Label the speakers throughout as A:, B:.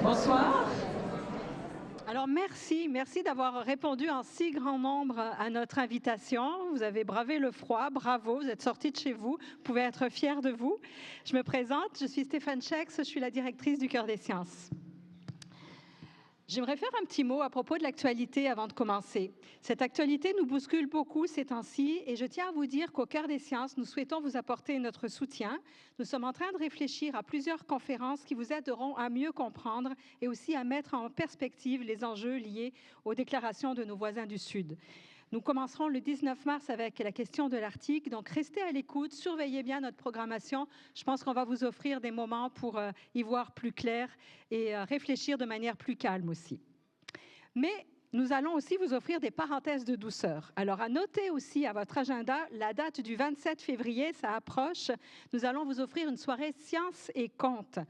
A: Bonsoir.
B: Alors merci d'avoir répondu en si grand nombre à notre invitation. Vous avez bravé le froid, bravo, vous êtes sortis de chez vous, vous pouvez être fiers de vous. Je me présente, je suis Stéphane Schex, je suis la directrice du Cœur des Sciences. J'aimerais faire un petit mot à propos de l'actualité avant de commencer. Cette actualité nous bouscule beaucoup ces temps-ci et je tiens à vous dire qu'au Cœur des Sciences, nous souhaitons vous apporter notre soutien. Nous sommes en train de réfléchir à plusieurs conférences qui vous aideront à mieux comprendre et aussi à mettre en perspective les enjeux liés aux déclarations de nos voisins du Sud. Nous commencerons le 19 mars avec la question de l'Arctique, donc restez à l'écoute, surveillez bien notre programmation. Je pense qu'on va vous offrir des moments pour y voir plus clair et réfléchir de manière plus calme aussi. Mais nous allons aussi vous offrir des parenthèses de douceur. Alors, à noter aussi à votre agenda, la date du 27 février, ça approche. Nous allons vous offrir une soirée sciences et contes.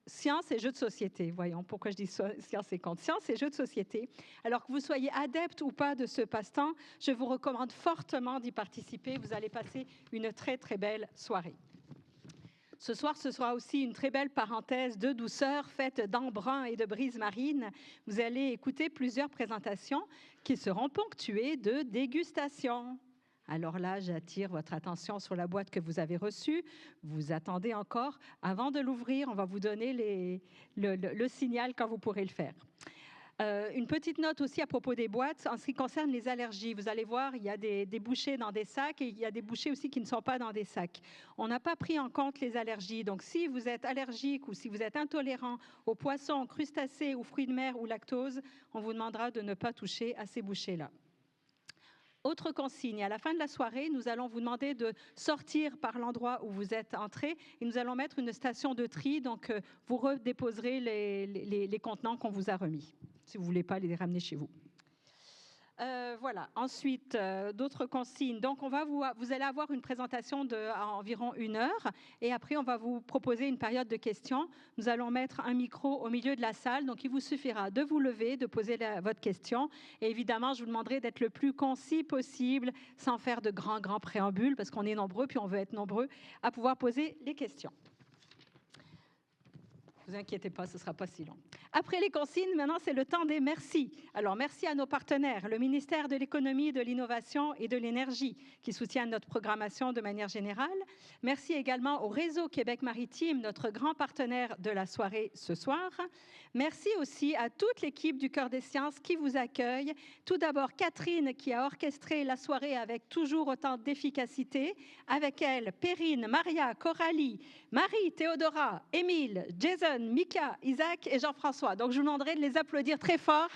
B: Sciences et jeux de société, voyons pourquoi je dis sciences et contes. Sciences et jeux de société. Alors que vous soyez adepte ou pas de ce passe-temps, je vous recommande fortement d'y participer. Vous allez passer une très, très belle soirée. Ce soir, ce sera aussi une très belle parenthèse de douceur faite d'embrun et de brise marine. Vous allez écouter plusieurs présentations qui seront ponctuées de dégustations. Alors là, j'attire votre attention sur la boîte que vous avez reçue. Vous attendez encore. Avant de l'ouvrir, on va vous donner le signal quand vous pourrez le faire. Une petite note aussi à propos des boîtes en ce qui concerne les allergies. Vous allez voir, il y a des bouchées dans des sacs et il y a des bouchées aussi qui ne sont pas dans des sacs. On n'a pas pris en compte les allergies. Donc, si vous êtes allergique ou si vous êtes intolérant aux poissons, crustacés ou fruits de mer ou lactose, on vous demandera de ne pas toucher à ces bouchées-là. Autre consigne, à la fin de la soirée, nous allons vous demander de sortir par l'endroit où vous êtes entré et nous allons mettre une station de tri. Donc, vous redéposerez les contenants qu'on vous a remis, si vous ne voulez pas les ramener chez vous. Voilà. Ensuite, d'autres consignes. Donc, vous allez avoir une présentation d'environ 1 heure et après, on va vous proposer une période de questions. Nous allons mettre un micro au milieu de la salle. Donc, il vous suffira de vous lever, de poser votre question. Et évidemment, je vous demanderai d'être le plus concis possible sans faire de grands préambules parce qu'on est nombreux puis on veut être nombreux à pouvoir poser les questions. Ne vous inquiétez pas, ce ne sera pas si long. Après les consignes, maintenant, c'est le temps des merci. Alors, merci à nos partenaires, le ministère de l'Économie, de l'Innovation et de l'Énergie, qui soutiennent notre programmation de manière générale. Merci également au Réseau Québec Maritime, notre grand partenaire de la soirée ce soir. Merci aussi à toute l'équipe du Cœur des Sciences qui vous accueille. Tout d'abord, Catherine, qui a orchestré la soirée avec toujours autant d'efficacité. Avec elle, Perrine, Maria, Coralie, Marie, Théodora, Émile, Jason, Mika, Isaac et Jean-François. Donc, je vous demanderai de les applaudir très fort.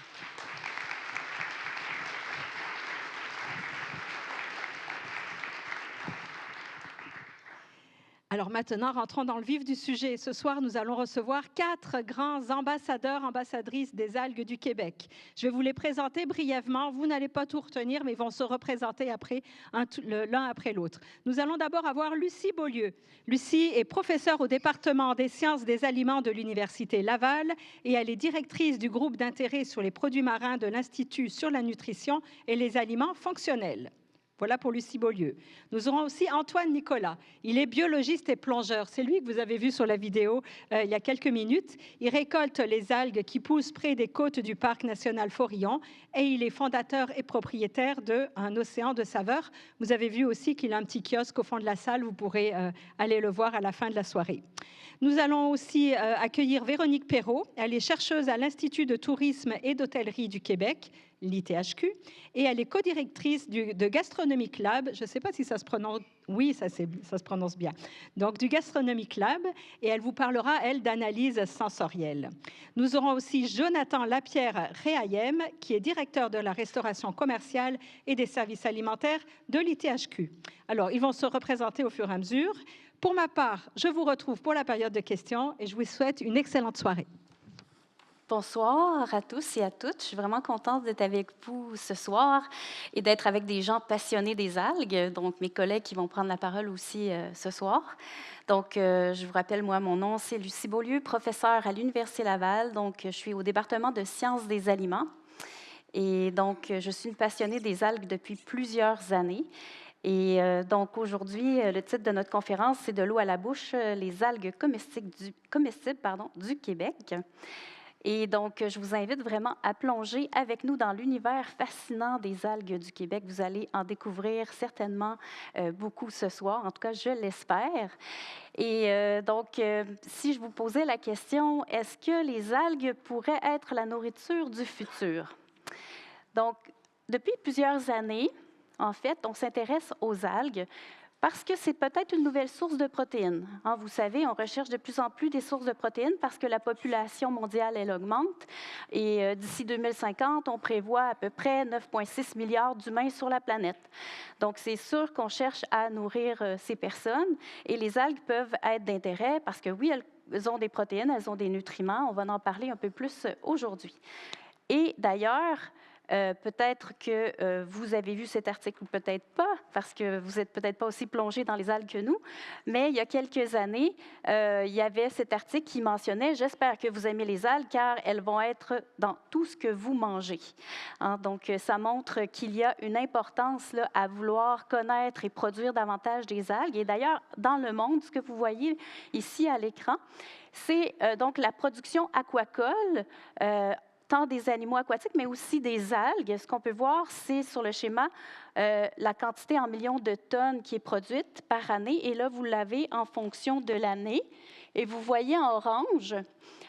B: Alors maintenant, rentrons dans le vif du sujet. Ce soir, nous allons recevoir 4 grands ambassadeurs, ambassadrices des algues du Québec. Je vais vous les présenter brièvement. Vous n'allez pas tout retenir, mais ils vont se représenter après, l'un après l'autre. Nous allons d'abord avoir Lucie Beaulieu. Lucie est professeure au département des sciences des aliments de l'Université Laval et elle est directrice du groupe d'intérêt sur les produits marins de l'Institut sur la nutrition et les aliments fonctionnels. Voilà pour Lucie Beaulieu. Nous aurons aussi Antoine Nicolas. Il est biologiste et plongeur. C'est lui que vous avez vu sur la vidéo il y a quelques minutes. Il récolte les algues qui poussent près des côtes du Parc national Forillon et il est fondateur et propriétaire d'un océan de saveurs. Vous avez vu aussi qu'il a un petit kiosque au fond de la salle. Vous pourrez aller le voir à la fin de la soirée. Nous allons aussi accueillir Véronique Perrault. Elle est chercheuse à l'Institut de tourisme et d'hôtellerie du Québec, l'ITHQ, et elle est codirectrice de Gastronomic Lab. Je ne sais pas si ça se prononce. Oui, ça se prononce bien. Donc, du Gastronomic Lab, et elle vous parlera, elle, d'analyse sensorielle. Nous aurons aussi Jonathan Lapierre-Réaillem, qui est directeur de la restauration commerciale et des services alimentaires de l'ITHQ. Alors, ils vont se représenter au fur et à mesure. Pour ma part, je vous retrouve pour la période de questions et je vous souhaite une excellente soirée.
C: Bonsoir à tous et à toutes. Je suis vraiment contente d'être avec vous ce soir et d'être avec des gens passionnés des algues, donc mes collègues qui vont prendre la parole aussi ce soir. Donc, je vous rappelle, moi, mon nom, c'est Lucie Beaulieu, professeure à l'Université Laval. Donc, je suis au département de sciences des aliments. Et donc, je suis une passionnée des algues depuis plusieurs années. Et donc, aujourd'hui, le titre de notre conférence, c'est « De l'eau à la bouche, les algues comestibles du Québec ». Et donc, je vous invite vraiment à plonger avec nous dans l'univers fascinant des algues du Québec. Vous allez en découvrir certainement beaucoup ce soir, en tout cas, je l'espère. Et donc, si je vous posais la question, est-ce que les algues pourraient être la nourriture du futur? Donc, depuis plusieurs années, en fait, on s'intéresse aux algues parce que c'est peut-être une nouvelle source de protéines. Vous savez, on recherche de plus en plus des sources de protéines parce que la population mondiale, elle augmente. Et d'ici 2050, on prévoit à peu près 9,6 milliards d'humains sur la planète. Donc, c'est sûr qu'on cherche à nourrir ces personnes. Et les algues peuvent être d'intérêt parce que oui, elles ont des protéines, elles ont des nutriments. On va en parler un peu plus aujourd'hui. Et d'ailleurs, peut-être que vous avez vu cet article ou peut-être pas, parce que vous n'êtes peut-être pas aussi plongé dans les algues que nous, mais il y a quelques années, il y avait cet article qui mentionnait « J'espère que vous aimez les algues car elles vont être dans tout ce que vous mangez ». Donc, ça montre qu'il y a une importance là, à vouloir connaître et produire davantage des algues. Et d'ailleurs, dans le monde, ce que vous voyez ici à l'écran, c'est donc la production aquacole, tant des animaux aquatiques, mais aussi des algues. Ce qu'on peut voir, c'est sur le schéma la quantité en millions de tonnes qui est produite par année. Et là, vous l'avez en fonction de l'année. Et vous voyez en orange,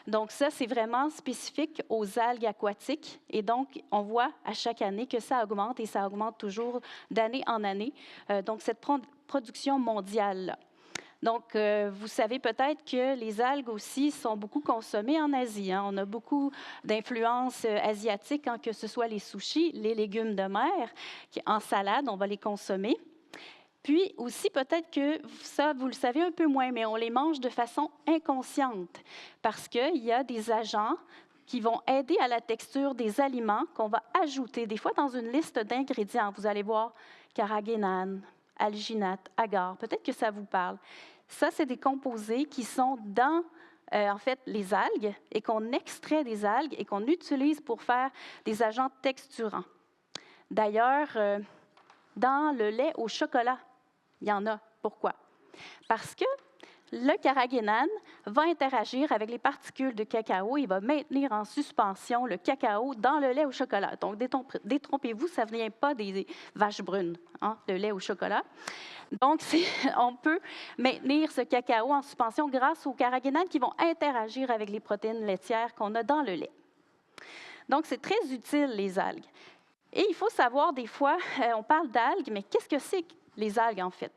C: donc ça, c'est vraiment spécifique aux algues aquatiques. Et donc, on voit à chaque année que ça augmente et ça augmente toujours d'année en année. Donc, cette production mondiale-là. Donc, vous savez peut-être que les algues aussi sont beaucoup consommées en Asie. On a beaucoup d'influences asiatiques, que ce soit les sushis, les légumes de mer, en salade, on va les consommer. Puis aussi, peut-être que ça, vous le savez un peu moins, mais on les mange de façon inconsciente parce qu'il y a des agents qui vont aider à la texture des aliments qu'on va ajouter, des fois dans une liste d'ingrédients. Vous allez voir carragénane, alginate, agar. Peut-être que ça vous parle. Ça, c'est des composés qui sont dans, en fait, les algues et qu'on extrait des algues et qu'on utilise pour faire des agents texturants. D'ailleurs, dans le lait au chocolat, il y en a. Pourquoi? Parce que le carragénane va interagir avec les particules de cacao. Il va maintenir en suspension le cacao dans le lait au chocolat. Donc, détrompez-vous, ça ne vient pas des vaches brunes, le lait au chocolat. Donc, on peut maintenir ce cacao en suspension grâce aux carragénanes qui vont interagir avec les protéines laitières qu'on a dans le lait. Donc, c'est très utile, les algues. Et il faut savoir, des fois, on parle d'algues, mais qu'est-ce que c'est les algues, en fait?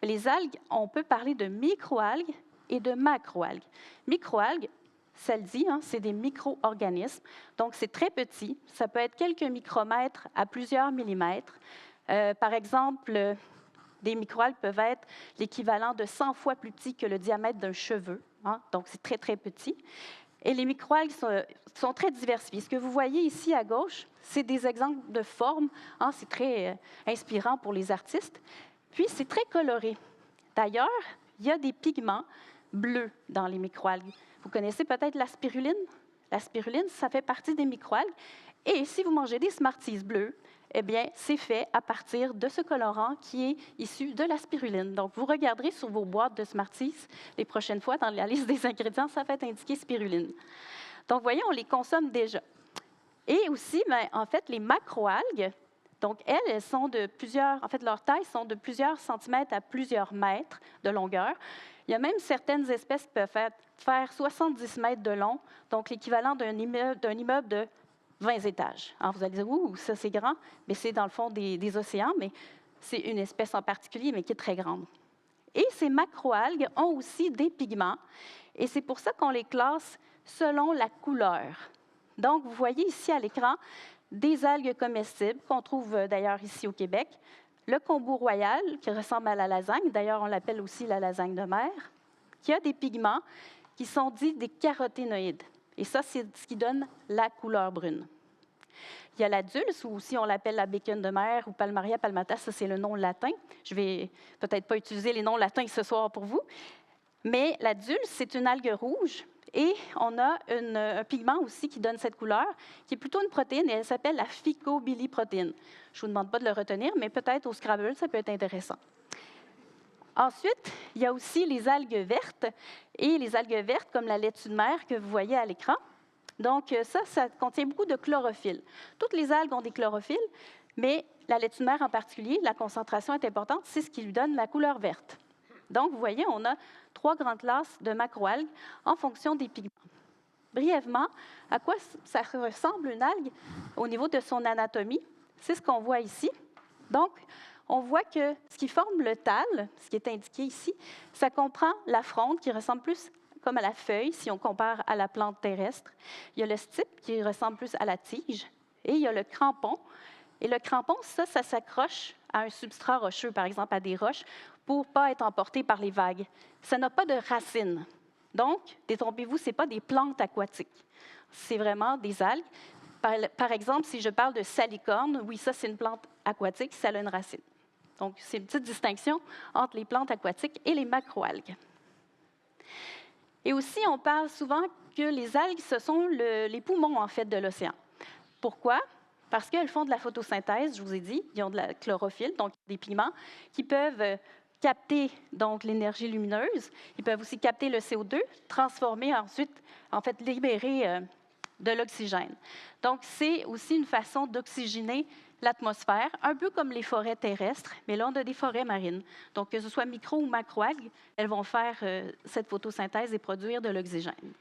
C: Les algues, on peut parler de microalgues et de macroalgues. Microalgues, ça le dit, c'est des micro-organismes. Donc, c'est très petit. Ça peut être quelques micromètres à plusieurs millimètres. Par exemple, des microalgues peuvent être l'équivalent de 100 fois plus petit que le diamètre d'un cheveu. Donc, c'est très, très petit. Et les microalgues sont très diversifiées. Ce que vous voyez ici à gauche, c'est des exemples de formes. C'est très inspirant pour les artistes. Puis, c'est très coloré. D'ailleurs, il y a des pigments bleus dans les microalgues. Vous connaissez peut-être la spiruline? La spiruline, ça fait partie des microalgues. Et si vous mangez des Smarties bleus, eh bien, c'est fait à partir de ce colorant qui est issu de la spiruline. Donc, vous regarderez sur vos boîtes de Smarties les prochaines fois, dans la liste des ingrédients, ça va être indiqué spiruline. Donc, vous voyez, on les consomme déjà. Et aussi, en fait, les macroalgues, donc, elles sont de plusieurs, en fait, leur taille sont de plusieurs centimètres à plusieurs mètres de longueur. Il y a même certaines espèces qui peuvent faire 70 mètres de long, donc l'équivalent d'un immeuble de 20 étages. Alors, vous allez dire, ouh, ça c'est grand, mais c'est dans le fond des océans, mais c'est une espèce en particulier, mais qui est très grande. Et ces macroalgues ont aussi des pigments, et c'est pour ça qu'on les classe selon la couleur. Donc, vous voyez ici à l'écran des algues comestibles qu'on trouve d'ailleurs ici au Québec, le kombu royal, qui ressemble à la lasagne, d'ailleurs on l'appelle aussi la lasagne de mer, qui a des pigments qui sont dits des caroténoïdes. Et ça, c'est ce qui donne la couleur brune. Il y a la dulce, ou aussi on l'appelle la bacon de mer, ou Palmaria palmata, ça c'est le nom latin. Je vais peut-être pas utiliser les noms latins ce soir pour vous. Mais la dulce, c'est une algue rouge, et on a un pigment aussi qui donne cette couleur, qui est plutôt une protéine, et elle s'appelle la phycobiliprotéine. Je ne vous demande pas de le retenir, mais peut-être au Scrabble, ça peut être intéressant. Ensuite, il y a aussi les algues vertes. Et les algues vertes, comme la laitue de mer que vous voyez à l'écran, Donc, ça contient beaucoup de chlorophylle. Toutes les algues ont des chlorophylles, mais la laitue de mer en particulier, la concentration est importante, c'est ce qui lui donne la couleur verte. Donc, vous voyez, on a 3 grandes classes de macroalgues en fonction des pigments. Brièvement, à quoi ça ressemble une algue au niveau de son anatomie? C'est ce qu'on voit ici. Donc, on voit que ce qui forme le thalle, ce qui est indiqué ici, ça comprend la fronde qui ressemble plus comme à la feuille, si on compare à la plante terrestre. Il y a le stipe qui ressemble plus à la tige, et il y a le crampon. Et le crampon, ça s'accroche à un substrat rocheux, par exemple à des roches, pour ne pas être emporté par les vagues. Ça n'a pas de racines. Donc, détrompez-vous, ce n'est pas des plantes aquatiques. C'est vraiment des algues. Par exemple, si je parle de salicorne, oui, ça, c'est une plante aquatique, ça a une racine. Donc, c'est une petite distinction entre les plantes aquatiques et les macroalgues. Et aussi, on parle souvent que les algues, ce sont les poumons, en fait, de l'océan. Pourquoi? Parce qu'elles font de la photosynthèse, je vous ai dit, ils ont de la chlorophylle, donc des pigments qui peuvent capter donc l'énergie lumineuse. Ils peuvent aussi capter le CO2, transformer ensuite, en fait, libérer de l'oxygène. Donc, c'est aussi une façon d'oxygéner l'atmosphère, un peu comme les forêts terrestres, mais là, on a des forêts marines. Donc, que ce soit micro ou macroalgues, elles vont faire cette photosynthèse et produire de l'oxygène.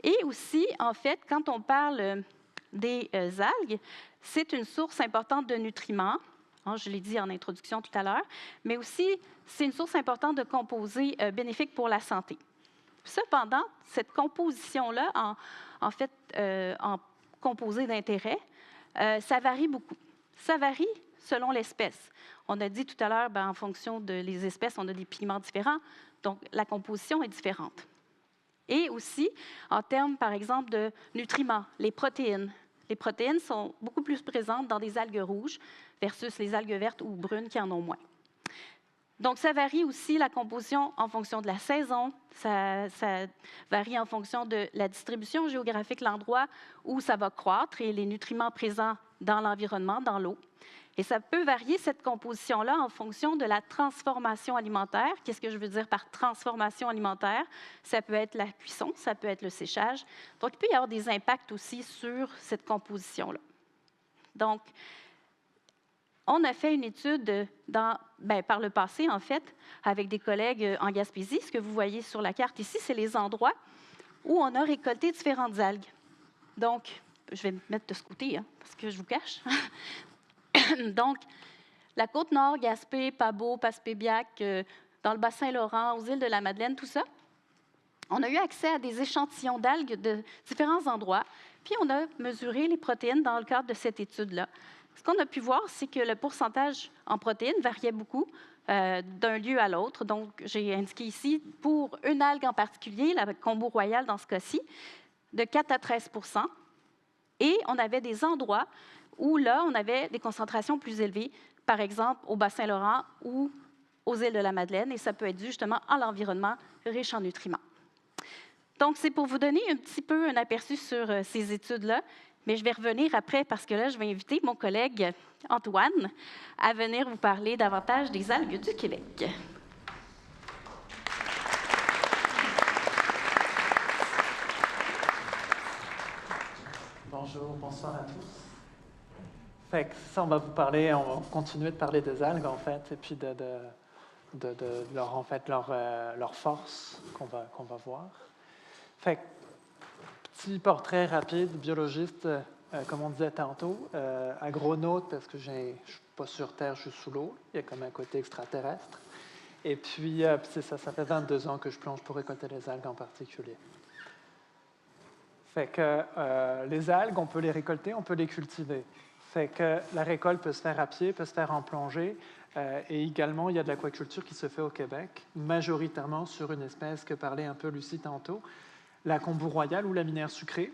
C: Et aussi, en fait, quand on parle des algues, c'est une source importante de nutriments. Je l'ai dit en introduction tout à l'heure, mais aussi, c'est une source importante de composés bénéfiques pour la santé. Cependant, cette composition-là, en composés d'intérêt, ça varie beaucoup. Ça varie selon l'espèce. On a dit tout à l'heure, en fonction des espèces, on a des pigments différents, donc la composition est différente. Et aussi, en termes, par exemple, de nutriments, les protéines. Les protéines sont beaucoup plus présentes dans des algues rouges versus les algues vertes ou brunes qui en ont moins. Donc, ça varie aussi la composition en fonction de la saison, ça varie en fonction de la distribution géographique, l'endroit où ça va croître et les nutriments présents dans l'environnement, dans l'eau. Et ça peut varier, cette composition-là, en fonction de la transformation alimentaire. Qu'est-ce que je veux dire par transformation alimentaire? Ça peut être la cuisson, ça peut être le séchage. Donc, il peut y avoir des impacts aussi sur cette composition-là. Donc, on a fait une étude par le passé, en fait, avec des collègues en Gaspésie. Ce que vous voyez sur la carte ici, c'est les endroits où on a récolté différentes algues. Donc, je vais me mettre de ce côté, parce que je vous cache. Donc, la Côte-Nord, Gaspé, Pabot, Passepébiac, dans le Bas-Saint-Laurent, aux îles de la Madeleine, tout ça, on a eu accès à des échantillons d'algues de différents endroits, puis on a mesuré les protéines dans le cadre de cette étude-là. Ce qu'on a pu voir, c'est que le pourcentage en protéines variait beaucoup d'un lieu à l'autre. Donc, j'ai indiqué ici, pour une algue en particulier, la combo royale dans ce cas-ci, de 4 à 13 %. Et on avait des endroits où là, on avait des concentrations plus élevées, par exemple au Bas-Saint-Laurent ou aux îles de la Madeleine, et ça peut être dû justement à l'environnement riche en nutriments. Donc, c'est pour vous donner un petit peu un aperçu sur ces études-là, mais je vais revenir après parce que là, je vais inviter mon collègue Antoine à venir vous parler davantage des algues du Québec.
A: Bonjour, bonsoir à tous. Fait que ça, on va continuer de parler des algues, en fait, et puis de leur force qu'on va voir. Fait que, petit portrait rapide, biologiste, comme on disait tantôt, agronaute, parce que je ne suis pas sur Terre, je suis sous l'eau. Il y a comme un côté extraterrestre. Et puis, c'est ça fait 22 ans que je plonge pour récolter les algues en particulier. Fait que les algues, on peut les récolter, on peut les cultiver. Fait que la récolte peut se faire à pied, peut se faire en plongée. Et également, il y a de l'aquaculture qui se fait au Québec, majoritairement sur une espèce que parlait un peu Lucie tantôt, la combo royale ou la minière sucrée.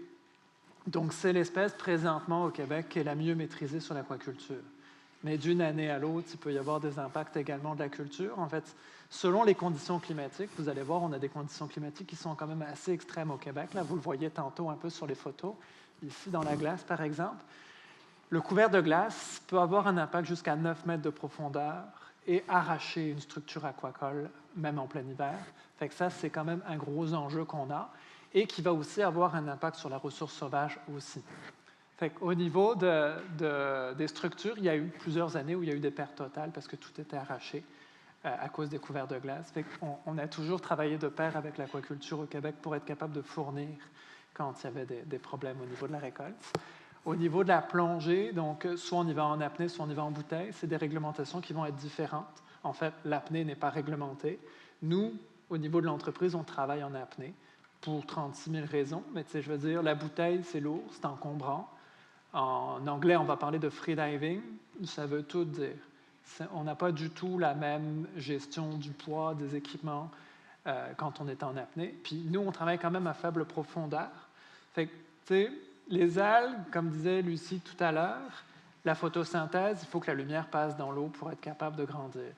A: Donc, c'est l'espèce présentement au Québec qui est la mieux maîtrisée sur l'aquaculture. Mais d'une année à l'autre, il peut y avoir des impacts également de la culture. En fait, selon les conditions climatiques, vous allez voir, on a des conditions climatiques qui sont quand même assez extrêmes au Québec. Là, vous le voyez tantôt un peu sur les photos, ici dans la glace, par exemple. Le couvert de glace peut avoir un impact jusqu'à 9 mètres de profondeur et arracher une structure aquacole, même en plein hiver. Fait que ça, c'est quand même un gros enjeu qu'on a. et qui va aussi avoir un impact sur la ressource sauvage aussi. Au niveau des structures, il y a eu plusieurs années où il y a eu des pertes totales parce que tout était arraché à cause des couverts de glace. On a toujours travaillé de pair avec l'aquaculture au Québec pour être capable de fournir quand il y avait des problèmes au niveau de la récolte. Au niveau de la plongée, donc soit on y va en apnée, soit on y va en bouteille, c'est des réglementations qui vont être différentes. En fait, l'apnée n'est pas réglementée. Nous, au niveau de l'entreprise, on travaille en apnée pour 36 000 raisons, mais je veux dire, la bouteille, c'est lourd, c'est encombrant. En anglais, on va parler de freediving. Ça veut tout dire. On n'a pas du tout la même gestion du poids des équipements quand on est en apnée. Puis nous, on travaille quand même à faible profondeur. Les algues, comme disait Lucie tout à l'heure, la photosynthèse, il faut que la lumière passe dans l'eau pour être capable de grandir.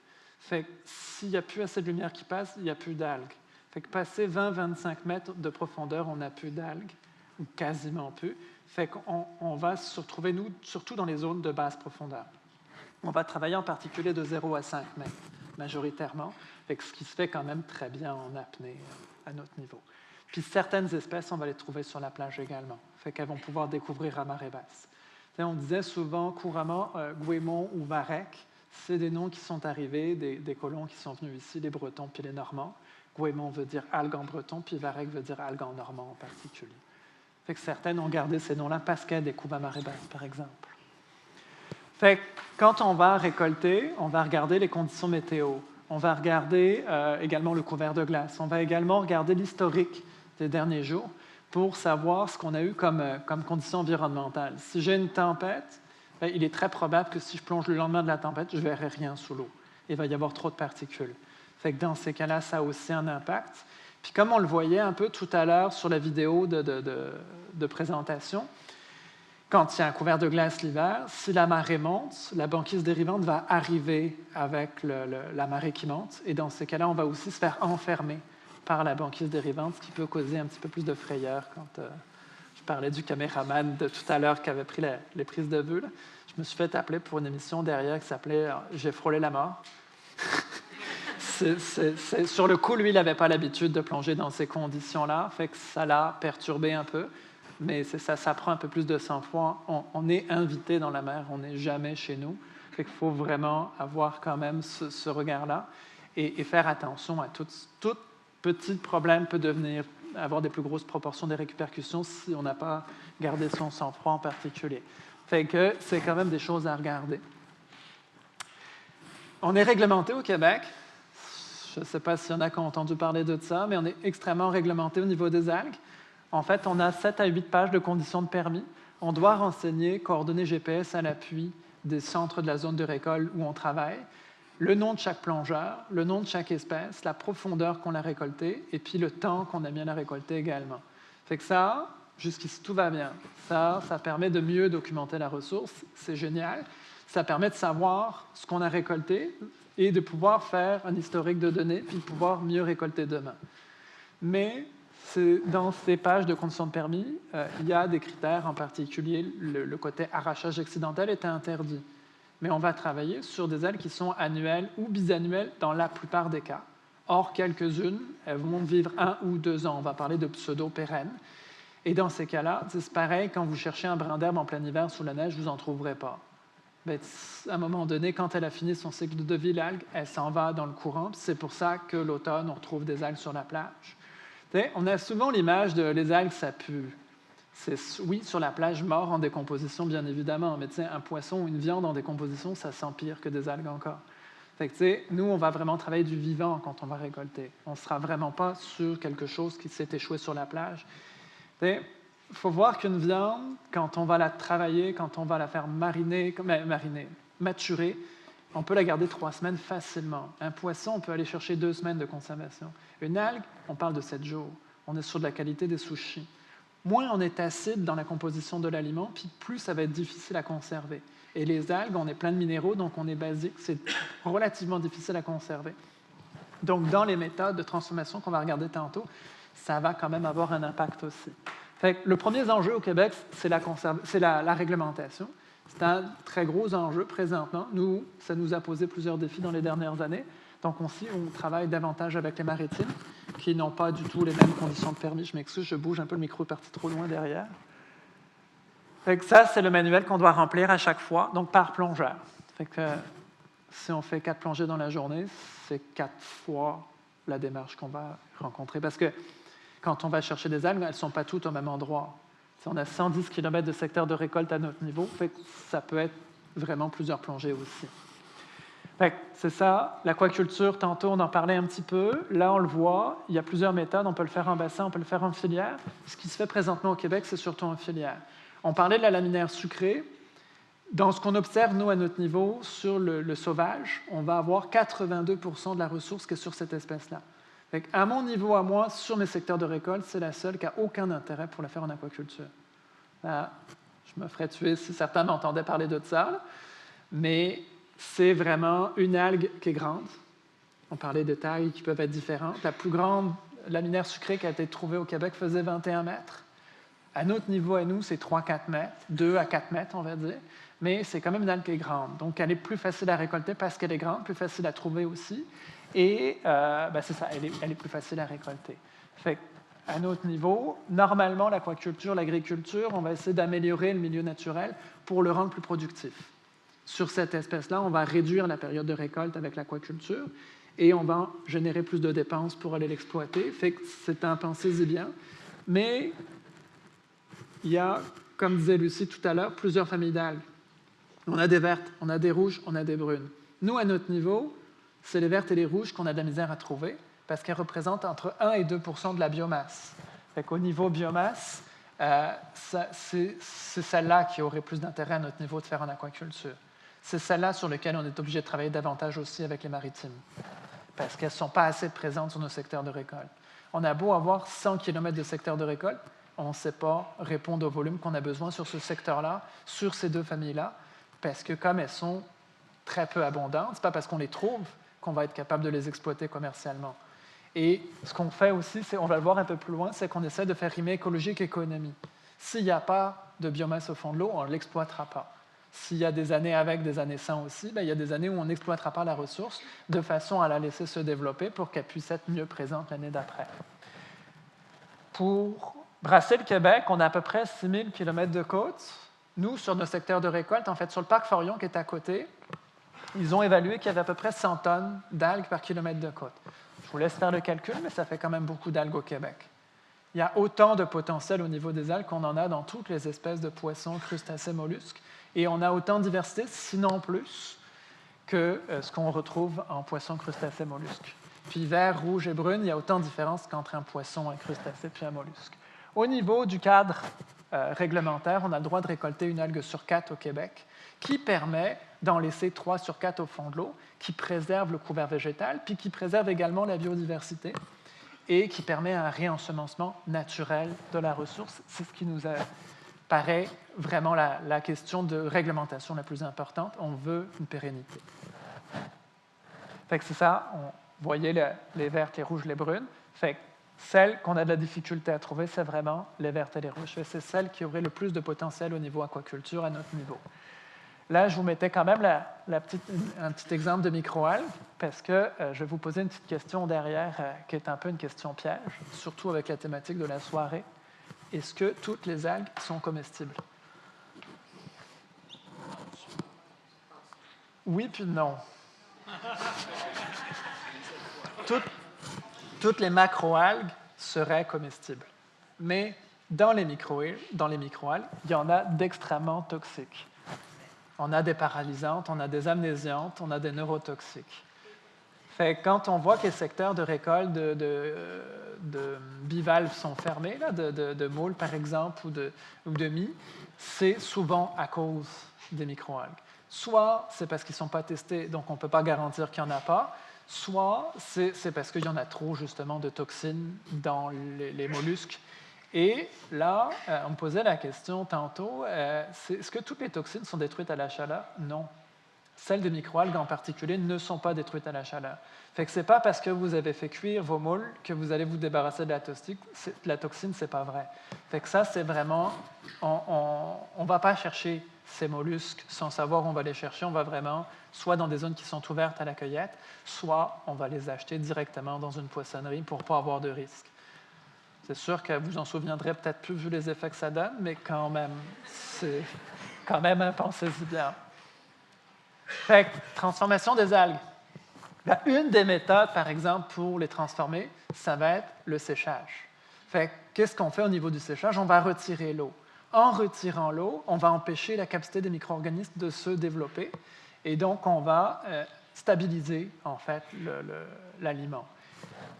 A: S'il n'y a plus assez de lumière qui passe, il n'y a plus d'algues. Passer 20-25 mètres de profondeur, on n'a plus d'algues, ou quasiment plus. On va se retrouver, nous, surtout dans les zones de basse profondeur. On va travailler en particulier de 0 à 5 mètres, majoritairement, ce qui se fait quand même très bien en apnée à notre niveau. Puis certaines espèces, on va les trouver sur la plage également, qu'elles vont pouvoir découvrir à marée basse. On disait souvent, couramment, Goémon ou Varech, c'est des noms qui sont arrivés, des colons qui sont venus ici, les Bretons puis les Normands. Goémon veut dire algue en breton, puis Varech veut dire algue en normand en particulier. Certaines ont gardé ces noms-là parce qu'elles découvrent à marée basse, par exemple. Quand on va récolter, on va regarder les conditions météo. On va regarder également le couvert de glace. On va également regarder l'historique des derniers jours pour savoir ce qu'on a eu comme conditions environnementales. Si j'ai une tempête, il est très probable que si je plonge le lendemain de la tempête, je ne verrai rien sous l'eau. Il va y avoir trop de particules. Dans ces cas-là, ça a aussi un impact. Puis comme on le voyait un peu tout à l'heure sur la vidéo de présentation, quand il y a un couvert de glace l'hiver, si la marée monte, la banquise dérivante va arriver avec la marée qui monte. Et dans ces cas-là, on va aussi se faire enfermer par la banquise dérivante, ce qui peut causer un petit peu plus de frayeur. Quand je parlais du caméraman de tout à l'heure qui avait pris les prises de vue, là, je me suis fait appeler pour une émission derrière qui s'appelait « J'ai frôlé la mort ». Sur le coup, lui, il n'avait pas l'habitude de plonger dans ces conditions-là, fait que ça l'a perturbé un peu, mais ça prend un peu plus de sang-froid. On est invité dans la mer, on n'est jamais chez nous, fait qu'il faut vraiment avoir quand même ce regard-là et faire attention à tout petit problème peut avoir des plus grosses proportions des répercussions si on n'a pas gardé son sang-froid en particulier. Fait que c'est quand même des choses à regarder. On est réglementé au Québec. Je ne sais pas s'il y en a qui ont entendu parler de ça, mais on est extrêmement réglementé au niveau des algues. En fait, on a 7 à 8 pages de conditions de permis. On doit renseigner coordonnées GPS à l'appui des centres de la zone de récolte où on travaille, le nom de chaque plongeur, le nom de chaque espèce, la profondeur qu'on a récoltée et puis le temps qu'on a mis à la récolter également. Fait que ça, jusqu'ici, tout va bien. Ça permet de mieux documenter la ressource. C'est génial. Ça permet de savoir ce qu'on a récolté et de pouvoir faire un historique de données puis de pouvoir mieux récolter demain. Mais dans ces pages de conditions de permis, il y a des critères, en particulier le côté arrachage accidentel est interdit. Mais on va travailler sur des algues qui sont annuelles ou bisannuelles dans la plupart des cas. Or, quelques-unes, elles vont vivre 1 ou 2 ans. On va parler de pseudo-pérennes. Et dans ces cas-là, c'est pareil, quand vous cherchez un brin d'herbe en plein hiver sous la neige, vous n'en trouverez pas. À un moment donné, quand elle a fini son cycle de vie, l'algue, elle s'en va dans le courant. C'est pour ça que l'automne, on retrouve des algues sur la plage. On a souvent l'image de les algues, ça pue. Oui, sur la plage, mort en décomposition, bien évidemment, mais un poisson ou une viande en décomposition, ça sent pire que des algues encore. Nous, on va vraiment travailler du vivant quand on va récolter. On ne sera vraiment pas sur quelque chose qui s'est échoué sur la plage. Il faut voir qu'une viande, quand on va la travailler, quand on va la faire maturer, on peut la garder 3 semaines facilement. Un poisson, on peut aller chercher 2 semaines de conservation. Une algue, on parle de 7 jours. On est sur de la qualité des sushis. Moins on est acide dans la composition de l'aliment, puis plus ça va être difficile à conserver. Et les algues, on est plein de minéraux, donc on est basique, c'est relativement difficile à conserver. Donc, dans les méthodes de transformation qu'on va regarder tantôt, ça va quand même avoir un impact aussi. Le premier enjeu au Québec, c'est la réglementation. C'est un très gros enjeu présentement. Ça nous a posé plusieurs défis dans les dernières années. Donc aussi, on travaille davantage avec les maritimes, qui n'ont pas du tout les mêmes conditions de permis. Je m'excuse, je bouge un peu, le micro est parti trop loin derrière. Fait que ça, c'est le manuel qu'on doit remplir à chaque fois, donc par plongeur. Fait que si on fait 4 plongées dans la journée, c'est 4 fois la démarche qu'on va rencontrer. Parce que quand on va chercher des algues, elles ne sont pas toutes au même endroit. Si on a 110 km de secteur de récolte à notre niveau, fait que ça peut être vraiment plusieurs plongées aussi. C'est ça, l'aquaculture, tantôt on en parlait un petit peu. Là, on le voit, il y a plusieurs méthodes. On peut le faire en bassin, on peut le faire en filière. Ce qui se fait présentement au Québec, c'est surtout en filière. On parlait de la laminaire sucrée. Dans ce qu'on observe, nous, à notre niveau, sur le sauvage, on va avoir 82 % de la ressource qui est sur cette espèce-là. À mon niveau, à moi, sur mes secteurs de récolte, c'est la seule qui n'a aucun intérêt pour la faire en aquaculture. Là, je me ferais tuer si certains m'entendaient parler de ça, mais c'est vraiment une algue qui est grande. On parlait de tailles qui peuvent être différentes. La plus grande laminaire sucrée qui a été trouvée au Québec faisait 21 mètres. À notre niveau, à nous, c'est 3-4 mètres, 2 à 4 mètres, on va dire. Mais c'est quand même une algue qui est grande. Donc, elle est plus facile à récolter parce qu'elle est grande, plus facile à trouver aussi. Et c'est ça, elle est plus facile à récolter. Fait à notre niveau, normalement, l'aquaculture, l'agriculture, on va essayer d'améliorer le milieu naturel pour le rendre plus productif. Sur cette espèce-là, on va réduire la période de récolte avec l'aquaculture et on va générer plus de dépenses pour aller l'exploiter. Fait que c'est un pensez-y bien. Mais il y a, comme disait Lucie tout à l'heure, plusieurs familles d'algues. On a des vertes, on a des rouges, on a des brunes. Nous, à notre niveau, c'est les vertes et les rouges qu'on a de la misère à trouver parce qu'elles représentent entre 1 et 2 % de la biomasse. Fait qu'au niveau biomasse, c'est celle-là qui aurait plus d'intérêt à notre niveau de faire en aquaculture. C'est celle-là sur laquelle on est obligé de travailler davantage aussi avec les maritimes, parce qu'elles ne sont pas assez présentes sur nos secteurs de récolte. On a beau avoir 100 km de secteur de récolte, on ne sait pas répondre au volume qu'on a besoin sur ce secteur-là, sur ces deux familles-là, parce que comme elles sont très peu abondantes, ce n'est pas parce qu'on les trouve qu'on va être capable de les exploiter commercialement. Et ce qu'on fait aussi, on va le voir un peu plus loin, c'est qu'on essaie de faire rimer écologique et économie. S'il n'y a pas de biomasse au fond de l'eau, on ne l'exploitera pas. S'il y a des années avec, des années sans aussi, il y a des années où on n'exploitera pas la ressource de façon à la laisser se développer pour qu'elle puisse être mieux présente l'année d'après. Pour brasser le Québec, on a à peu près 6000 km de côte. Nous, sur nos secteurs de récolte, en fait, sur le parc Forion qui est à côté, ils ont évalué qu'il y avait à peu près 100 tonnes d'algues par kilomètre de côte. Je vous laisse faire le calcul, mais ça fait quand même beaucoup d'algues au Québec. Il y a autant de potentiel au niveau des algues qu'on en a dans toutes les espèces de poissons, crustacés, mollusques. Et on a autant de diversité, sinon plus, que ce qu'on retrouve en poissons, crustacés, mollusques. Puis vert, rouge et brune, il y a autant de différence qu'entre un poisson, un crustacé puis un mollusque. Au niveau du cadre réglementaire, on a le droit de récolter une algue sur 4 au Québec, qui permet d'en laisser 3 sur 4 au fond de l'eau, qui préserve le couvert végétal, puis qui préserve également la biodiversité et qui permet un réensemencement naturel de la ressource. C'est ce qui nous paraît vraiment la question de réglementation la plus importante. On veut une pérennité. Fait que c'est ça, vous voyez les vertes, les rouges, les brunes. Fait que celles qu'on a de la difficulté à trouver, c'est vraiment les vertes et les rouges. C'est celles qui auraient le plus de potentiel au niveau aquaculture à notre niveau. Là, je vous mettais quand même un petit exemple de microalgues, parce que je vais vous poser une petite question derrière, qui est un peu une question piège, surtout avec la thématique de la soirée. Est-ce que toutes les algues sont comestibles? Oui, puis non. Toutes les macroalgues seraient comestibles. Mais dans les microalgues, il y en a d'extrêmement toxiques. On a des paralysantes, on a des amnésiantes, on a des neurotoxiques. Fait que quand on voit que les secteurs de récolte de bivalves sont fermés, là, de moules par exemple, ou de mie, c'est souvent à cause des microalgues. Soit c'est parce qu'ils ne sont pas testés, donc on ne peut pas garantir qu'il n'y en a pas, soit c'est parce qu'il y en a trop justement de toxines dans les mollusques. Et là, on me posait la question tantôt, est-ce que toutes les toxines sont détruites à la chaleur? Non. Celles des microalgues en particulier ne sont pas détruites à la chaleur. Fait que ce n'est pas parce que vous avez fait cuire vos moules que vous allez vous débarrasser de la toxine, ce n'est pas vrai. Fait que ça, c'est vraiment, on ne va pas chercher ces mollusques sans savoir où on va les chercher. On va vraiment soit dans des zones qui sont ouvertes à la cueillette, soit on va les acheter directement dans une poissonnerie pour ne pas avoir de risque. C'est sûr que vous en souviendrez peut-être plus vu les effets que ça donne, mais quand même, c'est quand même un pensez-y bien. Fait que, transformation des algues. Bien, une des méthodes, par exemple, pour les transformer, ça va être le séchage. Fait que, qu'est-ce qu'on fait au niveau du séchage? On va retirer l'eau. En retirant l'eau, on va empêcher la capacité des micro-organismes de se développer, et donc on va stabiliser, en fait, l'aliment.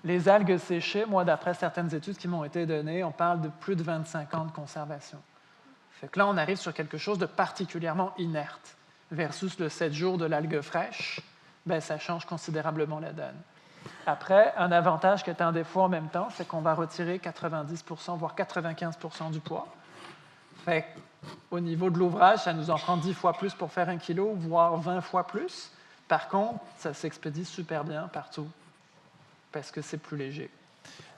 A: Les algues séchées, moi, d'après certaines études qui m'ont été données, on parle de plus de 25 ans de conservation. Fait que là, on arrive sur quelque chose de particulièrement inerte, versus le 7 jours de l'algue fraîche, bien, ça change considérablement la donne. Après, un avantage qui est un défaut en même temps, c'est qu'on va retirer 90%, voire 95% du poids. Fait au niveau de l'ouvrage, ça nous en prend 10 fois plus pour faire 1 kilo, voire 20 fois plus. Par contre, ça s'expédie super bien partout, parce que c'est plus léger.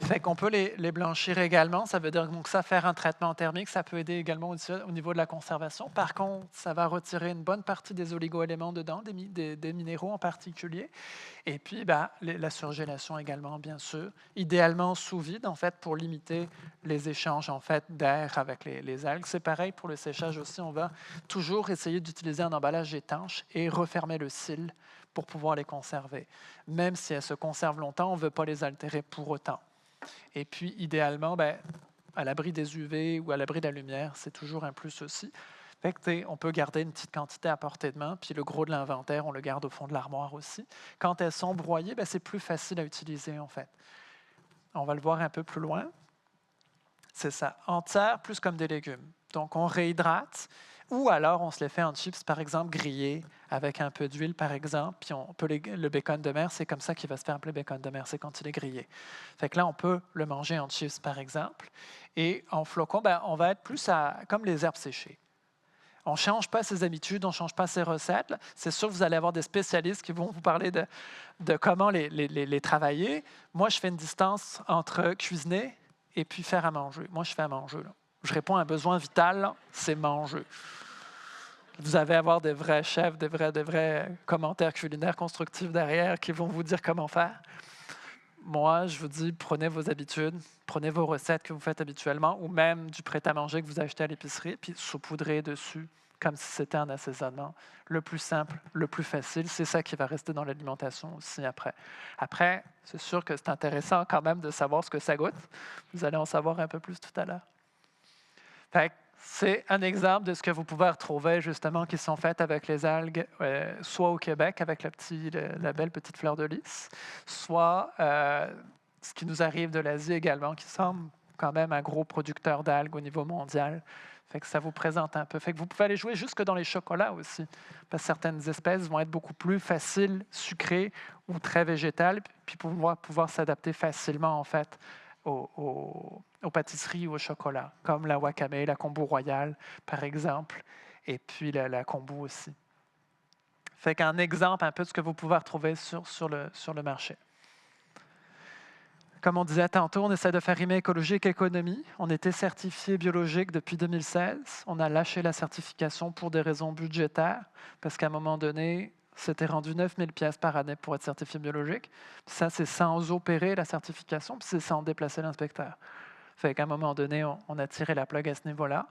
A: Fait qu'on peut les blanchir également. Ça veut dire que ça, faire un traitement thermique, ça peut aider également au niveau de la conservation. Par contre, ça va retirer une bonne partie des oligo-éléments dedans, des minéraux en particulier. Et puis, la surgélation également, bien sûr. Idéalement sous vide, en fait, pour limiter les échanges en fait, d'air avec les algues. C'est pareil pour le séchage aussi. On va toujours essayer d'utiliser un emballage étanche et refermer le cil pour pouvoir les conserver. Même si elles se conservent longtemps, on ne veut pas les altérer pour autant. Et puis, idéalement, à l'abri des UV ou à l'abri de la lumière, c'est toujours un plus aussi. Fait que, on peut garder une petite quantité à portée de main, puis le gros de l'inventaire, on le garde au fond de l'armoire aussi. Quand elles sont broyées, c'est plus facile à utiliser, en fait. On va le voir un peu plus loin. C'est ça, entières plus comme des légumes. Donc, on réhydrate, ou alors on se les fait en chips, par exemple, grillés, avec un peu d'huile, par exemple, puis on peut le bacon de mer, c'est comme ça qu'il va se faire appeler bacon de mer, c'est quand il est grillé. Fait que là, on peut le manger en chips, par exemple, et en flocons, on va être plus comme les herbes séchées. On ne change pas ses habitudes, on ne change pas ses recettes. C'est sûr que vous allez avoir des spécialistes qui vont vous parler de comment les travailler. Moi, je fais une distance entre cuisiner et puis faire à manger. Moi, je fais à manger. Là. Je réponds à un besoin vital, c'est manger. Vous allez avoir des vrais chefs, des vrais commentaires culinaires constructifs derrière qui vont vous dire comment faire. Moi, je vous dis, prenez vos habitudes, prenez vos recettes que vous faites habituellement ou même du prêt-à-manger que vous achetez à l'épicerie, puis saupoudrez dessus comme si c'était un assaisonnement. Le plus simple, le plus facile, c'est ça qui va rester dans l'alimentation aussi après. Après, c'est sûr que c'est intéressant quand même de savoir ce que ça goûte. Vous allez en savoir un peu plus tout à l'heure. Fait que c'est un exemple de ce que vous pouvez retrouver justement qui sont faites avec les algues, soit au Québec avec la belle petite fleur de lys, soit ce qui nous arrive de l'Asie également, qui semble quand même un gros producteur d'algues au niveau mondial. Fait que ça vous présente un peu. Fait que vous pouvez aller jouer jusque dans les chocolats aussi, parce que certaines espèces vont être beaucoup plus faciles, sucrées ou très végétales, puis pouvoir s'adapter facilement en fait aux pâtisseries ou au chocolat, comme la wakame, la kombu royale, par exemple, et puis la kombu aussi. Fait qu'un exemple un peu de ce que vous pouvez retrouver sur le marché. Comme on disait tantôt, on essaie de faire rimer écologique et économie. On était certifié biologique depuis 2016. On a lâché la certification pour des raisons budgétaires, parce qu'à un moment donné, c'était rendu 9 000 $ par année pour être certifié biologique. Ça, c'est sans opérer la certification, puis c'est sans déplacer l'inspecteur. Fait qu'à un moment donné, on a tiré la plug à ce niveau-là.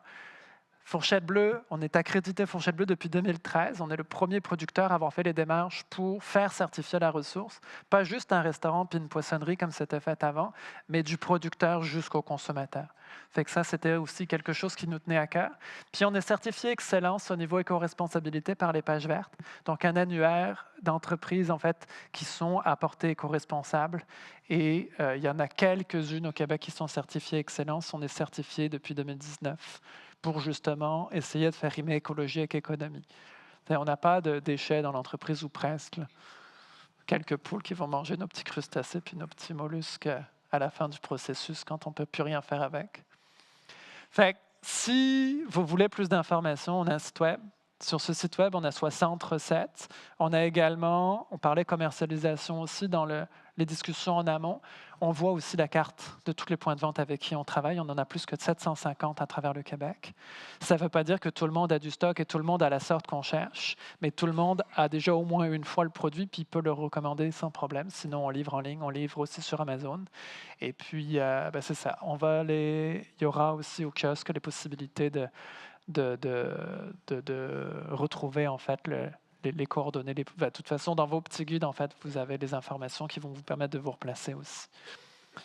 A: Fourchette Bleue, on est accrédité Fourchette Bleue depuis 2013. On est le premier producteur à avoir fait les démarches pour faire certifier la ressource. Pas juste un restaurant puis une poissonnerie comme c'était fait avant, mais du producteur jusqu'au consommateur. Fait que ça, c'était aussi quelque chose qui nous tenait à cœur. Puis on est certifié Excellence au niveau éco-responsabilité par les Pages Vertes. Donc un annuaire d'entreprises en fait qui sont à portée éco-responsable. Et il y en a quelques-unes au Québec qui sont certifiées Excellence. On est certifié depuis 2019. Pour justement essayer de faire rimer écologie avec économie. On n'a pas de déchets dans l'entreprise ou presque. Là. Quelques poules qui vont manger nos petits crustacés puis nos petits mollusques à la fin du processus quand on ne peut plus rien faire avec. Fait que, si vous voulez plus d'informations, on a un site web, Sur ce site web, on a 60 recettes. On a également, on parlait commercialisation aussi dans les discussions en amont. On voit aussi la carte de tous les points de vente avec qui on travaille. On en a plus que 750 à travers le Québec. Ça ne veut pas dire que tout le monde a du stock et tout le monde a la sorte qu'on cherche, mais tout le monde a déjà au moins une fois le produit puis peut le recommander sans problème. Sinon, on livre en ligne, on livre aussi sur Amazon. Et puis, c'est ça. Il y aura aussi au kiosque les possibilités de retrouver en fait les coordonnées. De toute façon, dans vos petits guides, en fait, vous avez des informations qui vont vous permettre de vous replacer aussi.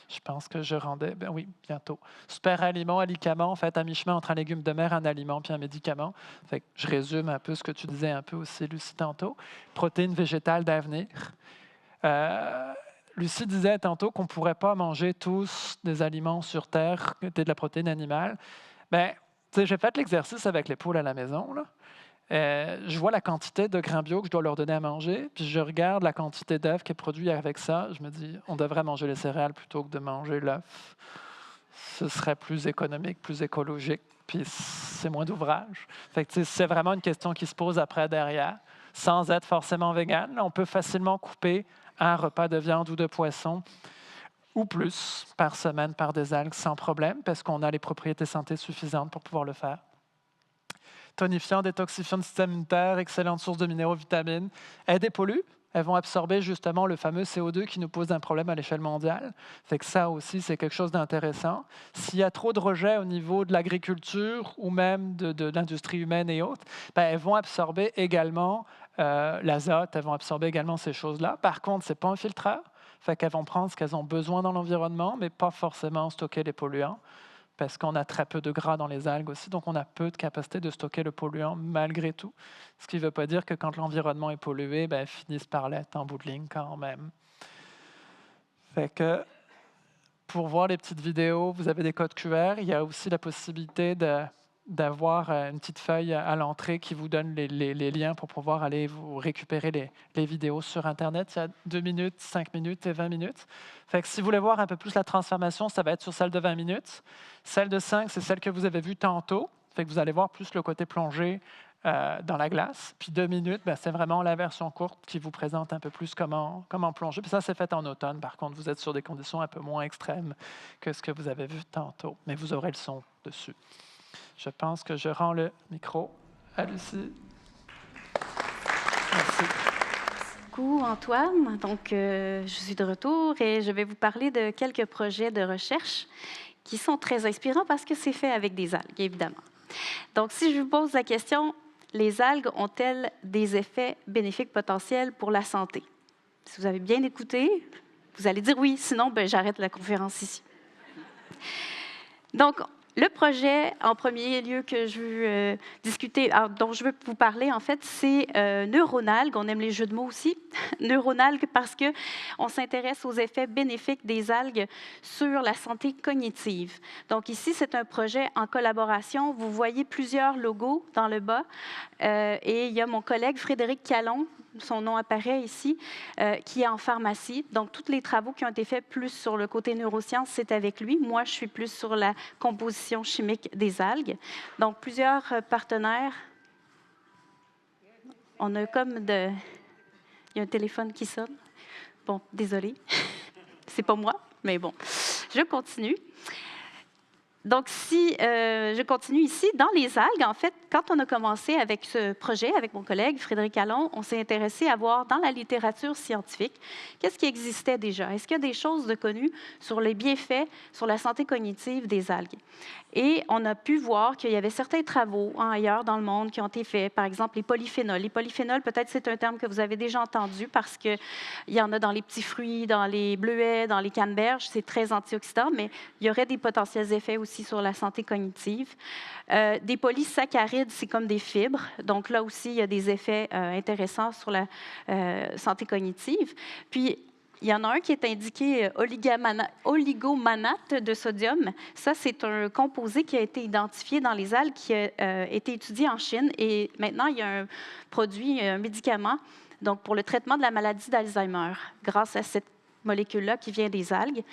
A: Je pense que je rendais... oui, bientôt. Super aliment, alicament, en fait, à mi-chemin entre un légume de mer, un aliment puis un médicament. Fait que je résume un peu ce que tu disais un peu aussi, Lucie, tantôt. Protéines végétales d'avenir. Lucie disait tantôt qu'on ne pourrait pas manger tous des aliments sur Terre, de la protéine animale. J'ai fait l'exercice avec les poules à la maison. Là. Je vois la quantité de grains bio que je dois leur donner à manger, puis je regarde la quantité d'œufs qui est produite avec ça. Je me dis, on devrait manger les céréales plutôt que de manger l'œuf. Ce serait plus économique, plus écologique, puis c'est moins d'ouvrage. C'est vraiment une question qui se pose après derrière, sans être forcément végane. On peut facilement couper un repas de viande ou de poisson ou plus par semaine par des algues sans problème, parce qu'on a les propriétés santé suffisantes pour pouvoir le faire. Tonifiant, détoxifiant du système immunitaire, excellente source de minéraux, vitamines. Elles dépolluent, elles vont absorber justement le fameux CO2 qui nous pose un problème à l'échelle mondiale. Fait que ça aussi, c'est quelque chose d'intéressant. S'il y a trop de rejets au niveau de l'agriculture ou même de l'industrie humaine et autres, elles vont absorber également l'azote, elles vont absorber également ces choses-là. Par contre, ce n'est pas un filtreur. Fait qu'elles vont prendre ce qu'elles ont besoin dans l'environnement, mais pas forcément stocker les polluants, parce qu'on a très peu de gras dans les algues aussi, donc on a peu de capacité de stocker le polluant malgré tout. Ce qui ne veut pas dire que quand l'environnement est pollué, elles finissent par l'être en bout de ligne quand même. Fait que pour voir les petites vidéos, vous avez des codes QR. Il y a aussi la possibilité d'avoir une petite feuille à l'entrée qui vous donne les liens pour pouvoir aller vous récupérer les vidéos sur Internet. Il y a 2 minutes, 5 minutes et 20 minutes. Fait que si vous voulez voir un peu plus la transformation, ça va être sur celle de 20 minutes. Celle de 5, c'est celle que vous avez vue tantôt. Fait que vous allez voir plus le côté plongé dans la glace. Puis 2 minutes, c'est vraiment la version courte qui vous présente un peu plus comment plonger. Puis ça, c'est fait en automne. Par contre, vous êtes sur des conditions un peu moins extrêmes que ce que vous avez vu tantôt. Mais vous aurez le son dessus. Je pense que je rends le micro à Lucie. Merci.
C: Merci beaucoup, Antoine. Donc, je suis de retour et je vais vous parler de quelques projets de recherche qui sont très inspirants parce que c'est fait avec des algues, évidemment. Donc, si je vous pose la question, les algues ont-elles des effets bénéfiques potentiels pour la santé? Si vous avez bien écouté, vous allez dire oui, sinon, j'arrête la conférence ici. Donc, le projet, en premier lieu, que je veux discuter, dont je veux vous parler, en fait, c'est Neuronalgues. On aime les jeux de mots aussi. Neuronalgues parce qu'on s'intéresse aux effets bénéfiques des algues sur la santé cognitive. Donc ici, c'est un projet en collaboration. Vous voyez plusieurs logos dans le bas. Et il y a mon collègue Frédéric Callon, son nom apparaît ici, qui est en pharmacie. Donc, tous les travaux qui ont été faits plus sur le côté neurosciences, c'est avec lui. Moi, je suis plus sur la composition chimique des algues. Donc, plusieurs partenaires. On a comme de... Il y a un téléphone qui sonne. Bon, désolé. C'est pas moi, mais bon. Je continue. Donc, si je continue ici, dans les algues, en fait, quand on a commencé avec ce projet, avec mon collègue Frédéric Allon, on s'est intéressé à voir dans la littérature scientifique qu'est-ce qui existait déjà. Est-ce qu'il y a des choses de connues sur les bienfaits sur la santé cognitive des algues? Et on a pu voir qu'il y avait certains travaux ailleurs dans le monde qui ont été faits, par exemple les polyphénols. Les polyphénols, peut-être c'est un terme que vous avez déjà entendu parce qu'il y en a dans les petits fruits, dans les bleuets, dans les canneberges. C'est très antioxydant, mais il y aurait des potentiels effets aussi sur la santé cognitive. Des polysaccharides, c'est comme des fibres. Donc là aussi, il y a des effets intéressants sur la santé cognitive. Puis, il y en a un qui est indiqué oligomanate de sodium. Ça, c'est un composé qui a été identifié dans les algues, qui a été étudié en Chine. Et maintenant, il y a un produit, un médicament, donc pour le traitement de la maladie d'Alzheimer, grâce à cette molécule-là qui vient des algues.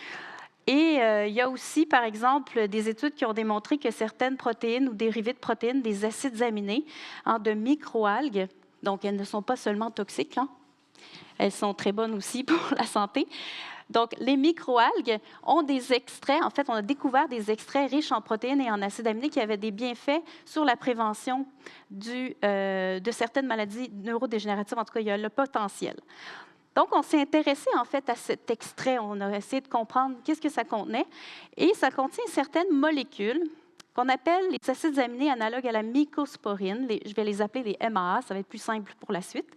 C: Et il y a aussi, par exemple, des études qui ont démontré que certaines protéines ou dérivés de protéines, des acides aminés de microalgues, donc elles ne sont pas seulement toxiques, elles sont très bonnes aussi pour la santé. Donc, les microalgues ont des extraits, en fait, on a découvert des extraits riches en protéines et en acides aminés qui avaient des bienfaits sur la prévention de certaines maladies neurodégénératives. En tout cas, il y a le potentiel. Donc, on s'est intéressé en fait à cet extrait. On a essayé de comprendre qu'est-ce que ça contenait. Et ça contient certaines molécules qu'on appelle les acides aminés analogues à la mycosporine. Je vais les appeler les MAA, ça va être plus simple pour la suite.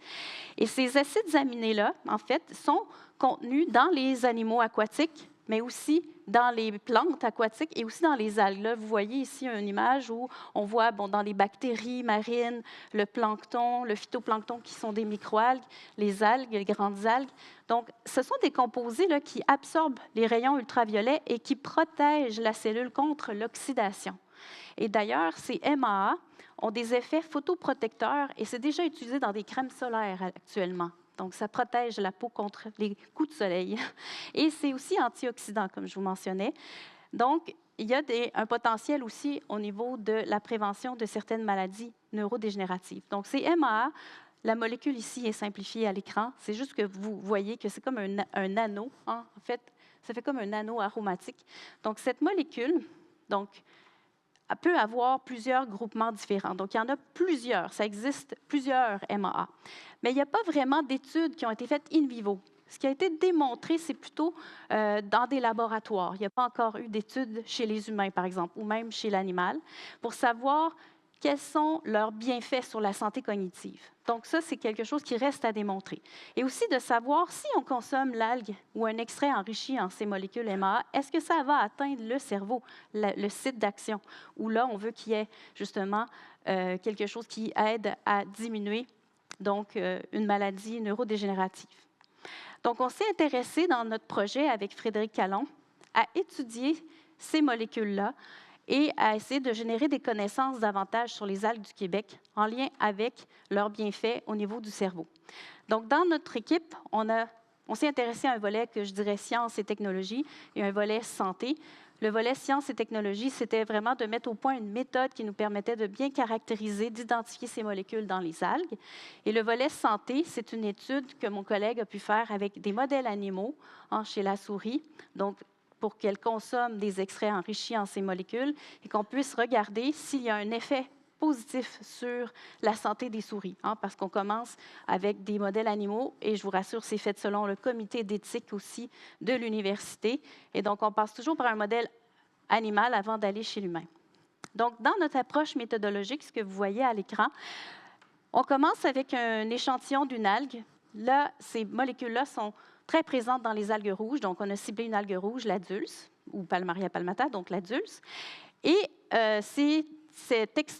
C: Et ces acides aminés-là, en fait, sont contenus dans les animaux aquatiques, mais aussi dans les plantes aquatiques et aussi dans les algues. Là, vous voyez ici une image où on voit dans les bactéries marines, le plancton, le phytoplancton qui sont des microalgues, les algues, les grandes algues. Donc, ce sont des composés là, qui absorbent les rayons ultraviolets et qui protègent la cellule contre l'oxydation. Et d'ailleurs, ces MAA ont des effets photoprotecteurs et c'est déjà utilisé dans des crèmes solaires actuellement. Donc, ça protège la peau contre les coups de soleil. Et c'est aussi antioxydant, comme je vous mentionnais. Donc, il y a un potentiel aussi au niveau de la prévention de certaines maladies neurodégénératives. Donc, ces MAA, la molécule ici est simplifiée à l'écran. C'est juste que vous voyez que c'est comme un anneau. En fait, ça fait comme un anneau aromatique. Donc, cette molécule, peut avoir plusieurs groupements différents. Donc, il y en a plusieurs. Ça existe plusieurs MAA. Mais il n'y a pas vraiment d'études qui ont été faites in vivo. Ce qui a été démontré, c'est plutôt dans des laboratoires. Il n'y a pas encore eu d'études chez les humains, par exemple, ou même chez l'animal, pour savoir quels sont leurs bienfaits sur la santé cognitive. Donc, ça, c'est quelque chose qui reste à démontrer. Et aussi de savoir si on consomme l'algue ou un extrait enrichi en ces molécules MAA, est-ce que ça va atteindre le cerveau, le site d'action, où là, on veut qu'il y ait justement quelque chose qui aide à diminuer une maladie neurodégénérative. Donc, on s'est intéressé dans notre projet avec Frédéric Callon à étudier ces molécules-là et à essayer de générer des connaissances davantage sur les algues du Québec en lien avec leurs bienfaits au niveau du cerveau. Donc, dans notre équipe, on s'est intéressé à un volet que je dirais sciences et technologies et un volet santé. Le volet sciences et technologies, c'était vraiment de mettre au point une méthode qui nous permettait de bien caractériser, d'identifier ces molécules dans les algues. Et le volet santé, c'est une étude que mon collègue a pu faire avec des modèles animaux chez la souris. Donc, pour qu'elle consomme des extraits enrichis en ces molécules et qu'on puisse regarder s'il y a un effet positif sur la santé des souris, parce qu'on commence avec des modèles animaux et je vous rassure, c'est fait selon le comité d'éthique aussi de l'université. Et donc, on passe toujours par un modèle animal avant d'aller chez l'humain. Donc, dans notre approche méthodologique, ce que vous voyez à l'écran, on commence avec un échantillon d'une algue. Là, ces molécules-là sont très présentes dans les algues rouges. Donc, on a ciblé une algue rouge, la dulse, ou Palmaria palmata, donc la dulse. Et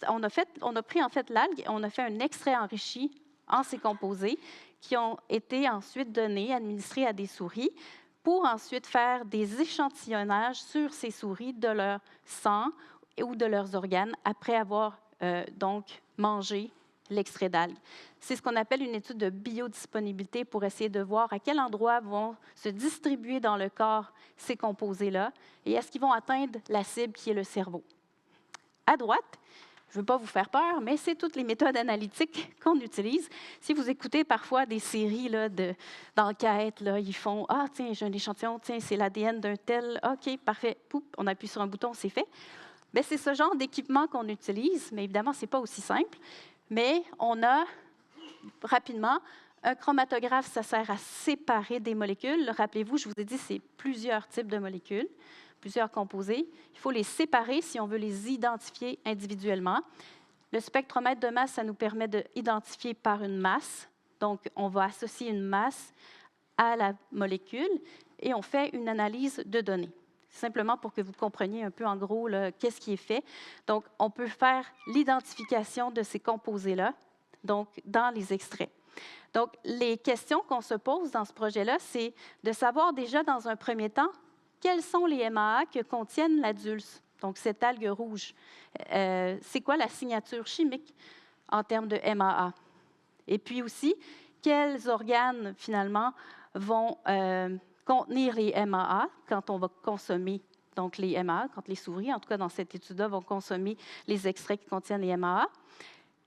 C: on a pris en fait l'algue et on a fait un extrait enrichi en ces composés qui ont été ensuite donnés, administrés à des souris pour ensuite faire des échantillonnages sur ces souris de leur sang ou de leurs organes après avoir mangé l'extrait d'algue. C'est ce qu'on appelle une étude de biodisponibilité pour essayer de voir à quel endroit vont se distribuer dans le corps ces composés-là et est-ce qu'ils vont atteindre la cible qui est le cerveau. À droite, je ne veux pas vous faire peur, mais c'est toutes les méthodes analytiques qu'on utilise. Si vous écoutez parfois des séries d'enquêtes, ils font « Ah, tiens, j'ai un échantillon, tiens, c'est l'ADN d'un tel. OK, parfait. Poup, on appuie sur un bouton, c'est fait. » Bien, c'est ce genre d'équipement qu'on utilise, mais évidemment, ce n'est pas aussi simple. Mais on a rapidement un chromatographe, ça sert à séparer des molécules. Rappelez-vous, je vous ai dit, c'est plusieurs types de molécules, plusieurs composés. Il faut les séparer si on veut les identifier individuellement. Le spectromètre de masse, ça nous permet d'identifier par une masse. Donc, on va associer une masse à la molécule et on fait une analyse de données. Simplement pour que vous compreniez un peu en gros qu'est-ce qui est fait. Donc, on peut faire l'identification de ces composés-là dans les extraits. Donc, les questions qu'on se pose dans ce projet-là, c'est de savoir déjà dans un premier temps quels sont les MAA que contiennent la dulse, donc cette algue rouge. C'est quoi la signature chimique en termes de MAA? Et puis aussi, quels organes, finalement, vont contenir les MAA quand on va consommer donc les MAA, quand les souris, en tout cas dans cette étude-là, vont consommer les extraits qui contiennent les MAA.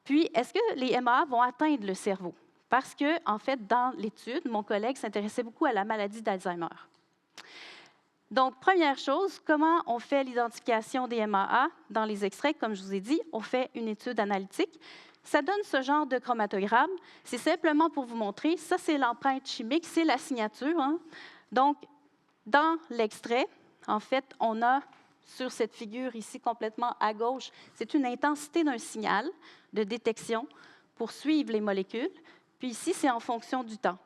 C: Puis, est-ce que les MAA vont atteindre le cerveau? Parce que, en fait, dans l'étude, mon collègue s'intéressait beaucoup à la maladie d'Alzheimer. Donc, première chose, comment on fait l'identification des MAA dans les extraits? Comme je vous ai dit, on fait une étude analytique. Ça donne ce genre de chromatogramme. C'est simplement pour vous montrer, ça c'est l'empreinte chimique, c'est la signature. Hein? Donc, dans l'extrait, en fait, on a sur cette figure ici complètement à gauche, c'est une intensité d'un signal de détection pour suivre les molécules. Puis ici, c'est en fonction du temps.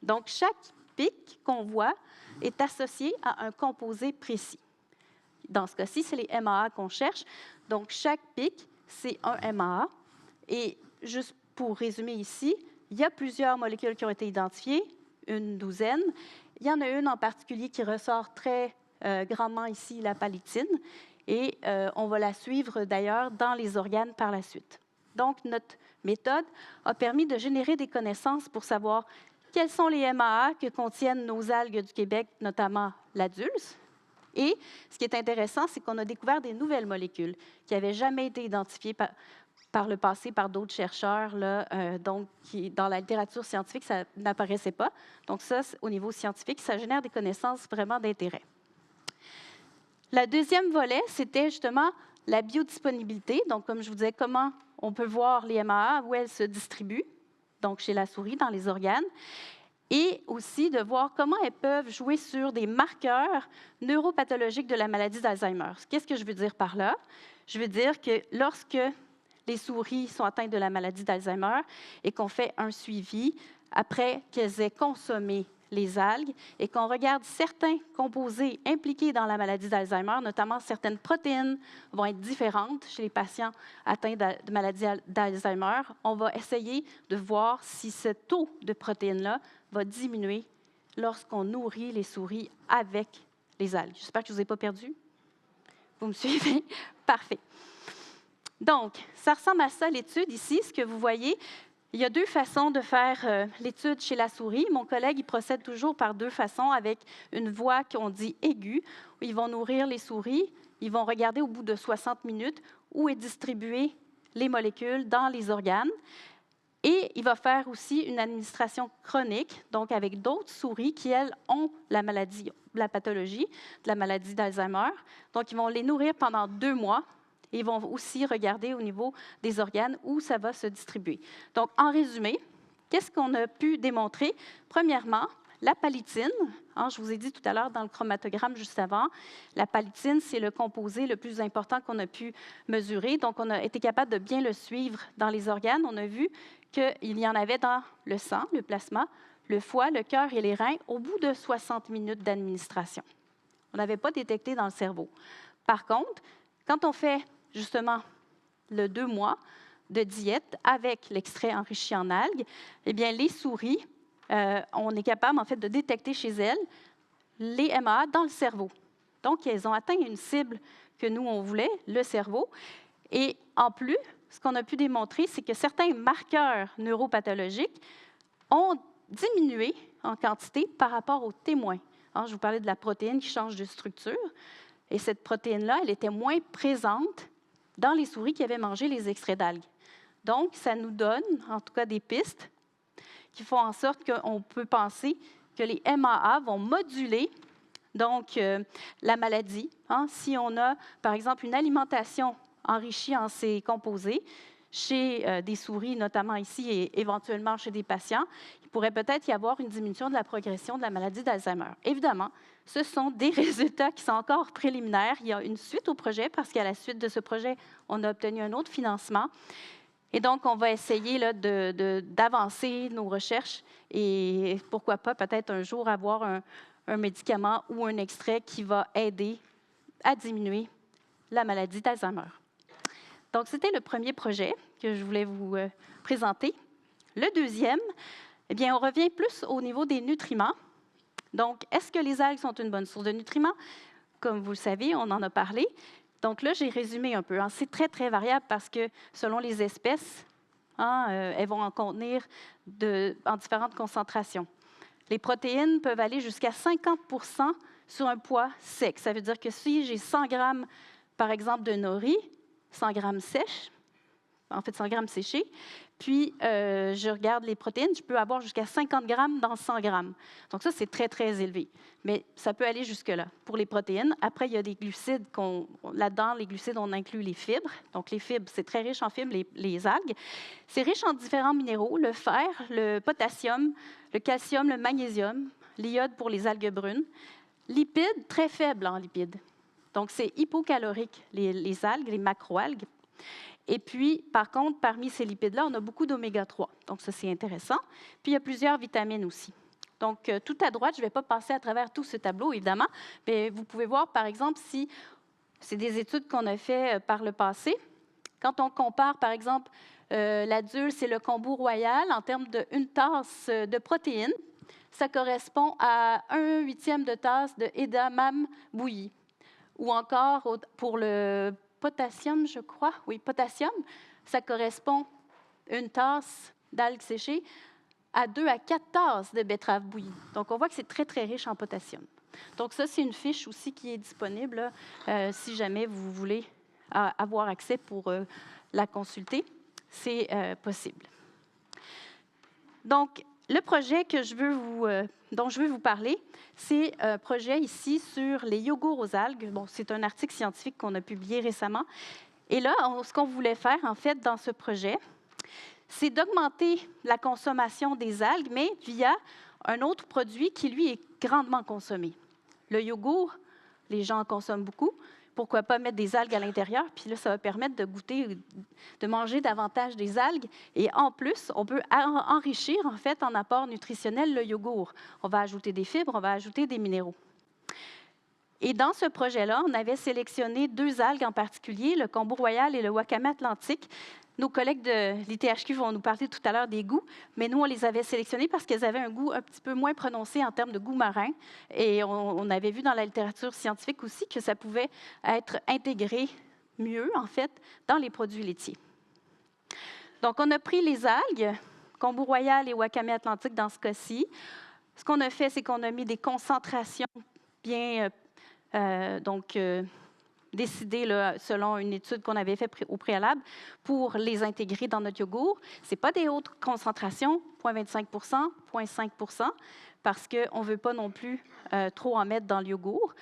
C: Donc, chaque pic qu'on voit est associé à un composé précis. Dans ce cas-ci, c'est les MAA qu'on cherche. Donc, chaque pic, c'est un MAA. Et juste pour résumer ici, il y a plusieurs molécules qui ont été identifiées, une douzaine. Il y en a une en particulier qui ressort très grandement ici, la palétine. Et on va la suivre d'ailleurs dans les organes par la suite. Donc, notre méthode a permis de générer des connaissances pour savoir quels sont les MAA que contiennent nos algues du Québec, notamment la dulse. Et ce qui est intéressant, c'est qu'on a découvert des nouvelles molécules qui n'avaient jamais été identifiées par le passé par d'autres chercheurs, là, donc dans la littérature scientifique, ça n'apparaissait pas. Donc ça, au niveau scientifique, ça génère des connaissances vraiment d'intérêt. Le deuxième volet, c'était justement la biodisponibilité. Donc, comme je vous disais, comment on peut voir les MAA, où elles se distribuent, donc chez la souris, dans les organes, et aussi de voir comment elles peuvent jouer sur des marqueurs neuropathologiques de la maladie d'Alzheimer. Qu'est-ce que je veux dire par là? Je veux dire que lorsque les souris sont atteintes de la maladie d'Alzheimer et qu'on fait un suivi après qu'elles aient consommé les algues et qu'on regarde certains composés impliqués dans la maladie d'Alzheimer, notamment certaines protéines vont être différentes chez les patients atteints de maladie d'Alzheimer, on va essayer de voir si ce taux de protéines-là va diminuer lorsqu'on nourrit les souris avec les algues. J'espère que je ne vous ai pas perdu. Vous me suivez? Parfait. Donc, ça ressemble à ça l'étude ici, ce que vous voyez. Il y a deux façons de faire l'étude chez la souris. Mon collègue, il procède toujours par deux façons, avec une voie qu'on dit aiguë, où ils vont nourrir les souris, ils vont regarder au bout de 60 minutes où est distribuée les molécules dans les organes. Et il va faire aussi une administration chronique, donc avec d'autres souris qui, elles, ont la maladie, la pathologie de la maladie d'Alzheimer. Donc, ils vont les nourrir pendant 2 mois. Et ils vont aussi regarder au niveau des organes où ça va se distribuer. Donc, en résumé, qu'est-ce qu'on a pu démontrer? Premièrement, la palétine, hein, je vous ai dit tout à l'heure dans le chromatogramme juste avant, la palétine, c'est le composé le plus important qu'on a pu mesurer. Donc, on a été capable de bien le suivre dans les organes. On a vu qu'il y en avait dans le sang, le plasma, le foie, le cœur et les reins au bout de 60 minutes d'administration. On n'avait pas détecté dans le cerveau. Par contre, quand on fait justement le 2 mois de diète avec l'extrait enrichi en algues, eh bien, les souris, on est capable en fait de détecter chez elles les MAA dans le cerveau. Donc, elles ont atteint une cible que nous, on voulait, le cerveau. Et en plus, ce qu'on a pu démontrer, c'est que certains marqueurs neuropathologiques ont diminué en quantité par rapport aux témoins. Hein, je vous parlais de la protéine qui change de structure. Et cette protéine-là, elle était moins présente dans les souris qui avaient mangé les extraits d'algues. Donc, ça nous donne, en tout cas, des pistes qui font en sorte qu'on peut penser que les MAA vont moduler donc, la maladie. Hein, si on a, par exemple, une alimentation enrichie en ces composés chez des souris, notamment ici, et éventuellement chez des patients, il pourrait peut-être y avoir une diminution de la progression de la maladie d'Alzheimer. Évidemment, ce sont des résultats qui sont encore préliminaires. Il y a une suite au projet parce qu'à la suite de ce projet, on a obtenu un autre financement. Et donc, on va essayer là, d'avancer nos recherches et pourquoi pas peut-être un jour avoir un médicament ou un extrait qui va aider à diminuer la maladie d'Alzheimer. Donc, c'était le premier projet que je voulais vous présenter. Le deuxième, eh bien, on revient plus au niveau des nutriments. Donc, est-ce que les algues sont une bonne source de nutriments? Comme vous le savez, on en a parlé. Donc là, j'ai résumé un peu. Hein. C'est très, très variable parce que selon les espèces, hein, elles vont en contenir en différentes concentrations. Les protéines peuvent aller jusqu'à 50% sur un poids sec. Ça veut dire que si j'ai 100 grammes, par exemple, de nori, 100 grammes sèches, en fait 100 grammes séchés, puis je regarde les protéines, je peux avoir jusqu'à 50 grammes dans 100 grammes. Donc ça, c'est très, très élevé. Mais ça peut aller jusque-là pour les protéines. Après, il y a des glucides. Là-dedans, les glucides, on inclut les fibres. Donc les fibres, c'est très riche en fibres, les algues. C'est riche en différents minéraux, le fer, le potassium, le calcium, le magnésium, l'iode pour les algues brunes. Lipides, très faibles en lipides. Donc c'est hypocalorique, les algues, les macroalgues. Et puis, par contre, parmi ces lipides-là, on a beaucoup d'oméga 3. Donc, ça, c'est intéressant. Puis, il y a plusieurs vitamines aussi. Donc, tout à droite, je ne vais pas passer à travers tout ce tableau, évidemment, mais vous pouvez voir, par exemple, si c'est des études qu'on a faites par le passé. Quand on compare, par exemple, l'adulce et le kombu royal en termes d'une tasse de protéines, ça correspond à 1/8 de tasse de edamame bouilli. Ou encore, pour le potassium, je crois. Oui, potassium, ça correspond à une tasse d'algues séchées à 2 à 4 tasses de betterave bouillie. Donc, on voit que c'est très, très riche en potassium. Donc, ça, c'est une fiche aussi qui est disponible si jamais vous voulez avoir accès pour la consulter. C'est possible. Donc, le projet dont je veux vous parler, c'est un projet ici sur les yogourts aux algues. Bon, c'est un article scientifique qu'on a publié récemment. Et là, ce qu'on voulait faire, en fait, dans ce projet, c'est d'augmenter la consommation des algues, mais via un autre produit qui, lui, est grandement consommé. Le yogourt, les gens en consomment beaucoup. Pourquoi pas mettre des algues à l'intérieur? Puis là, ça va permettre de goûter, de manger davantage des algues. Et en plus, on peut enrichir, en fait, en apport nutritionnel, le yogourt. On va ajouter des fibres, on va ajouter des minéraux. Et dans ce projet-là, on avait sélectionné 2 algues en particulier, le kombu royal et le wakame atlantique. Nos collègues de l'ITHQ vont nous parler tout à l'heure des goûts, mais nous, on les avait sélectionnés parce qu'elles avaient un goût un petit peu moins prononcé en termes de goût marin. Et on avait vu dans la littérature scientifique aussi que ça pouvait être intégré mieux, en fait, dans les produits laitiers. Donc, on a pris les algues, kombu royal et wakame atlantique dans ce cas-ci. Ce qu'on a fait, c'est qu'on a mis des concentrations bien décidées là, selon une étude qu'on avait faite au préalable pour les intégrer dans notre yogourt. Ce n'est pas des hautes concentrations, 0,25 0,5 parce qu'on ne veut pas non plus trop en mettre dans le yogourt.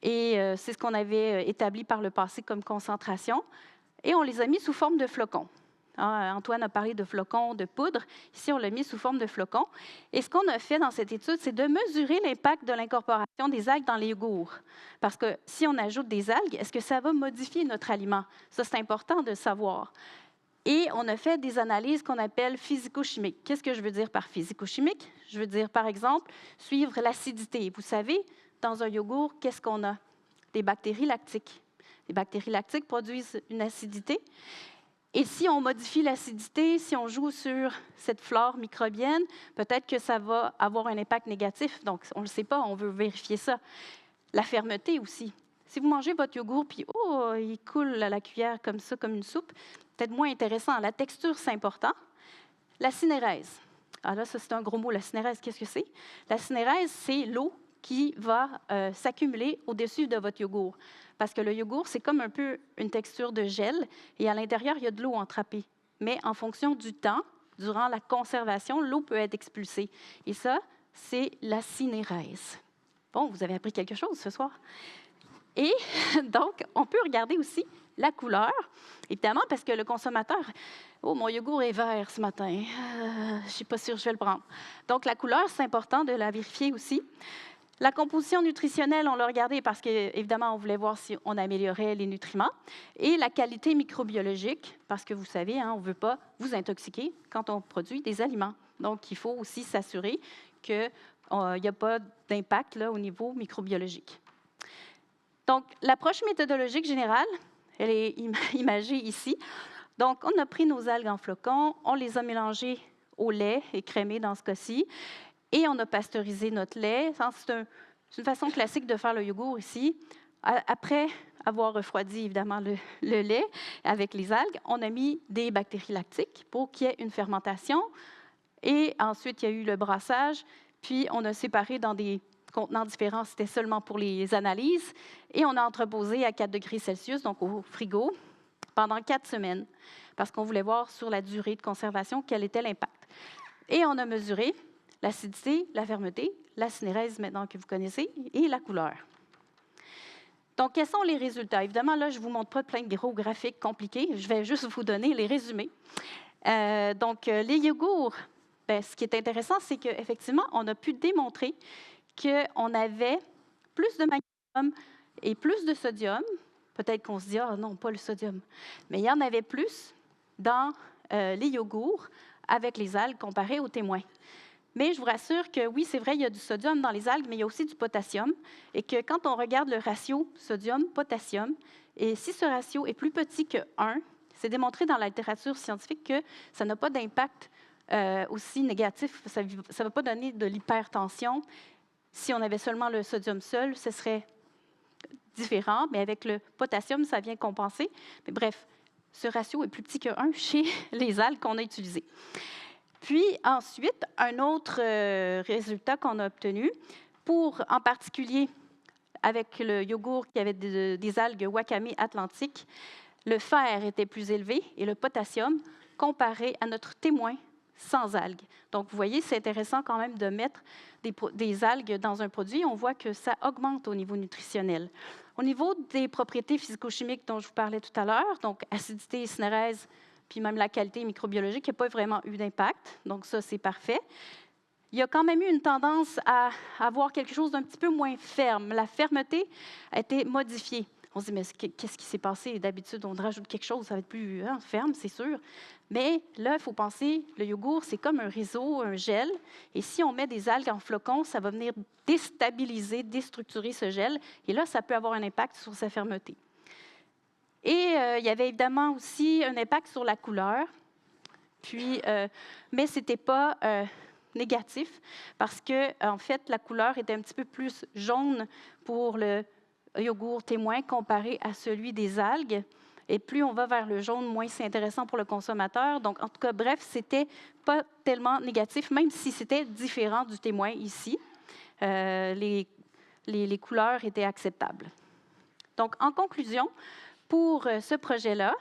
C: Et c'est ce qu'on avait établi par le passé comme concentration. Et on les a mis sous forme de flocons. Antoine a parlé de flocons de poudre. Ici, on l'a mis sous forme de flocons. Et ce qu'on a fait dans cette étude, c'est de mesurer l'impact de l'incorporation des algues dans les yogourts. Parce que si on ajoute des algues, est-ce que ça va modifier notre aliment? Ça, c'est important de le savoir. Et on a fait des analyses qu'on appelle physico-chimiques. Qu'est-ce que je veux dire par physico-chimique? Je veux dire, par exemple, suivre l'acidité. Vous savez, dans un yogourt, qu'est-ce qu'on a? Des bactéries lactiques. Les bactéries lactiques produisent une acidité. Et si on modifie l'acidité, si on joue sur cette flore microbienne, peut-être que ça va avoir un impact négatif. Donc, on ne le sait pas, on veut vérifier ça. La fermeté aussi. Si vous mangez votre yogourt, puis il coule à la cuillère comme ça, comme une soupe, peut-être moins intéressant. La texture, c'est important. La cinérèse. Alors là, ça, c'est un gros mot. La cinérèse, qu'est-ce que c'est? La cinérèse, c'est l'eau qui va s'accumuler au-dessus de votre yogourt. Parce que le yogourt, c'est comme un peu une texture de gel et à l'intérieur, il y a de l'eau entrapée. Mais en fonction du temps, durant la conservation, l'eau peut être expulsée. Et ça, c'est la cinérèse. Bon, vous avez appris quelque chose ce soir. Et donc, on peut regarder aussi la couleur, évidemment, parce que le consommateur, mon yogourt est vert ce matin, je ne suis pas sûre que je vais le prendre. Donc, la couleur, c'est important de la vérifier aussi. La composition nutritionnelle, on l'a regardé parce qu'évidemment, on voulait voir si on améliorait les nutriments. Et la qualité microbiologique, parce que vous savez, on ne veut pas vous intoxiquer quand on produit des aliments. Donc, il faut aussi s'assurer qu'il n'y a pas d'impact au niveau microbiologique. Donc, l'approche méthodologique générale, elle est imagée ici. Donc, on a pris nos algues en flocons, on les a mélangées au lait écrémé dans ce cas-ci. Et on a pasteurisé notre lait. C'est une façon classique de faire le yogourt ici. Après avoir refroidi, évidemment, le lait avec les algues, on a mis des bactéries lactiques pour qu'il y ait une fermentation. Et ensuite, il y a eu le brassage. Puis, on a séparé dans des contenants différents, c'était seulement pour les analyses. Et on a entreposé à 4 degrés Celsius, donc au frigo, pendant 4 semaines, parce qu'on voulait voir sur la durée de conservation quel était l'impact. Et on a mesuré l'acidité, la fermeté, la cinérèse maintenant que vous connaissez, et la couleur. Donc, quels sont les résultats? Évidemment, là, je ne vous montre pas plein de gros graphiques compliqués. Je vais juste vous donner les résumés. Les yogourts, ce qui est intéressant, c'est qu'effectivement, on a pu démontrer qu'on avait plus de magnésium et plus de sodium. Peut-être qu'on se dit, ah non, pas le sodium. Mais il y en avait plus dans les yogourts avec les algues comparé aux témoins. Mais je vous rassure que oui, c'est vrai, il y a du sodium dans les algues, mais il y a aussi du potassium. Et que quand on regarde le ratio sodium-potassium, et si ce ratio est plus petit que 1, c'est démontré dans la littérature scientifique que ça n'a pas d'impact aussi négatif. Ça ne va pas donner de l'hypertension. Si on avait seulement le sodium seul, ce serait différent, mais avec le potassium, ça vient compenser. Mais bref, ce ratio est plus petit que 1 chez les algues qu'on a utilisées. Puis ensuite, un autre résultat qu'on a obtenu, en particulier avec le yogourt qui avait des algues wakame atlantiques, le fer était plus élevé et le potassium comparé à notre témoin sans algues. Donc, vous voyez, c'est intéressant quand même de mettre des algues dans un produit. On voit que ça augmente au niveau nutritionnel. Au niveau des propriétés physico-chimiques dont je vous parlais tout à l'heure, donc acidité, cinérèse, puis même la qualité microbiologique, il n'y a pas vraiment eu d'impact. Donc, ça, c'est parfait. Il y a quand même eu une tendance à avoir quelque chose d'un petit peu moins ferme. La fermeté a été modifiée. On se dit, mais qu'est-ce qui s'est passé? D'habitude, on rajoute quelque chose, ça va être plus ferme, c'est sûr. Mais là, il faut penser, le yogourt, c'est comme un réseau, un gel. Et si on met des algues en flocons, ça va venir déstabiliser, déstructurer ce gel. Et là, ça peut avoir un impact sur sa fermeté. Et il y avait évidemment aussi un impact sur la couleur. Puis, mais ce n'était pas négatif parce que, en fait, la couleur était un petit peu plus jaune pour le yogourt témoin comparé à celui des algues. Et plus on va vers le jaune, moins c'est intéressant pour le consommateur. Donc, en tout cas, bref, c'était pas tellement négatif, même si c'était différent du témoin ici. Les couleurs étaient acceptables. Donc, en conclusion, pour ce projet-là,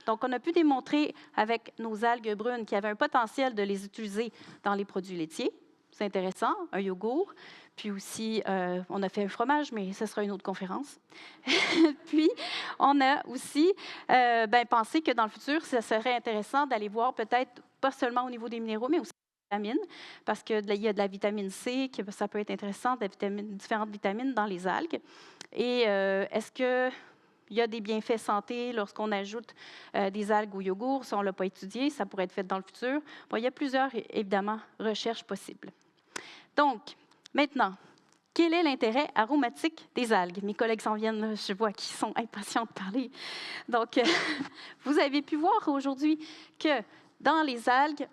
C: donc on a pu démontrer avec nos algues brunes qu'il y avait un potentiel de les utiliser dans les produits laitiers. C'est intéressant, un yogourt. Puis aussi, on a fait un fromage, mais ce sera une autre conférence. Puis, on a aussi pensé que dans le futur, ça serait intéressant d'aller voir peut-être, pas seulement au niveau des minéraux, mais aussi des vitamines, parce qu'il y a de la vitamine C, que ça peut être intéressant, différentes vitamines dans les algues. Et est-ce qu'il y a des bienfaits santé lorsqu'on ajoute des algues au yogourt? Ça, on ne l'a pas étudié, ça pourrait être fait dans le futur. Bon, il y a plusieurs, évidemment, recherches possibles. Donc, maintenant, quel est l'intérêt aromatique des algues? Mes collègues s'en viennent, je vois qu'ils sont impatients de parler. Donc, vous avez pu voir aujourd'hui que dans les algues,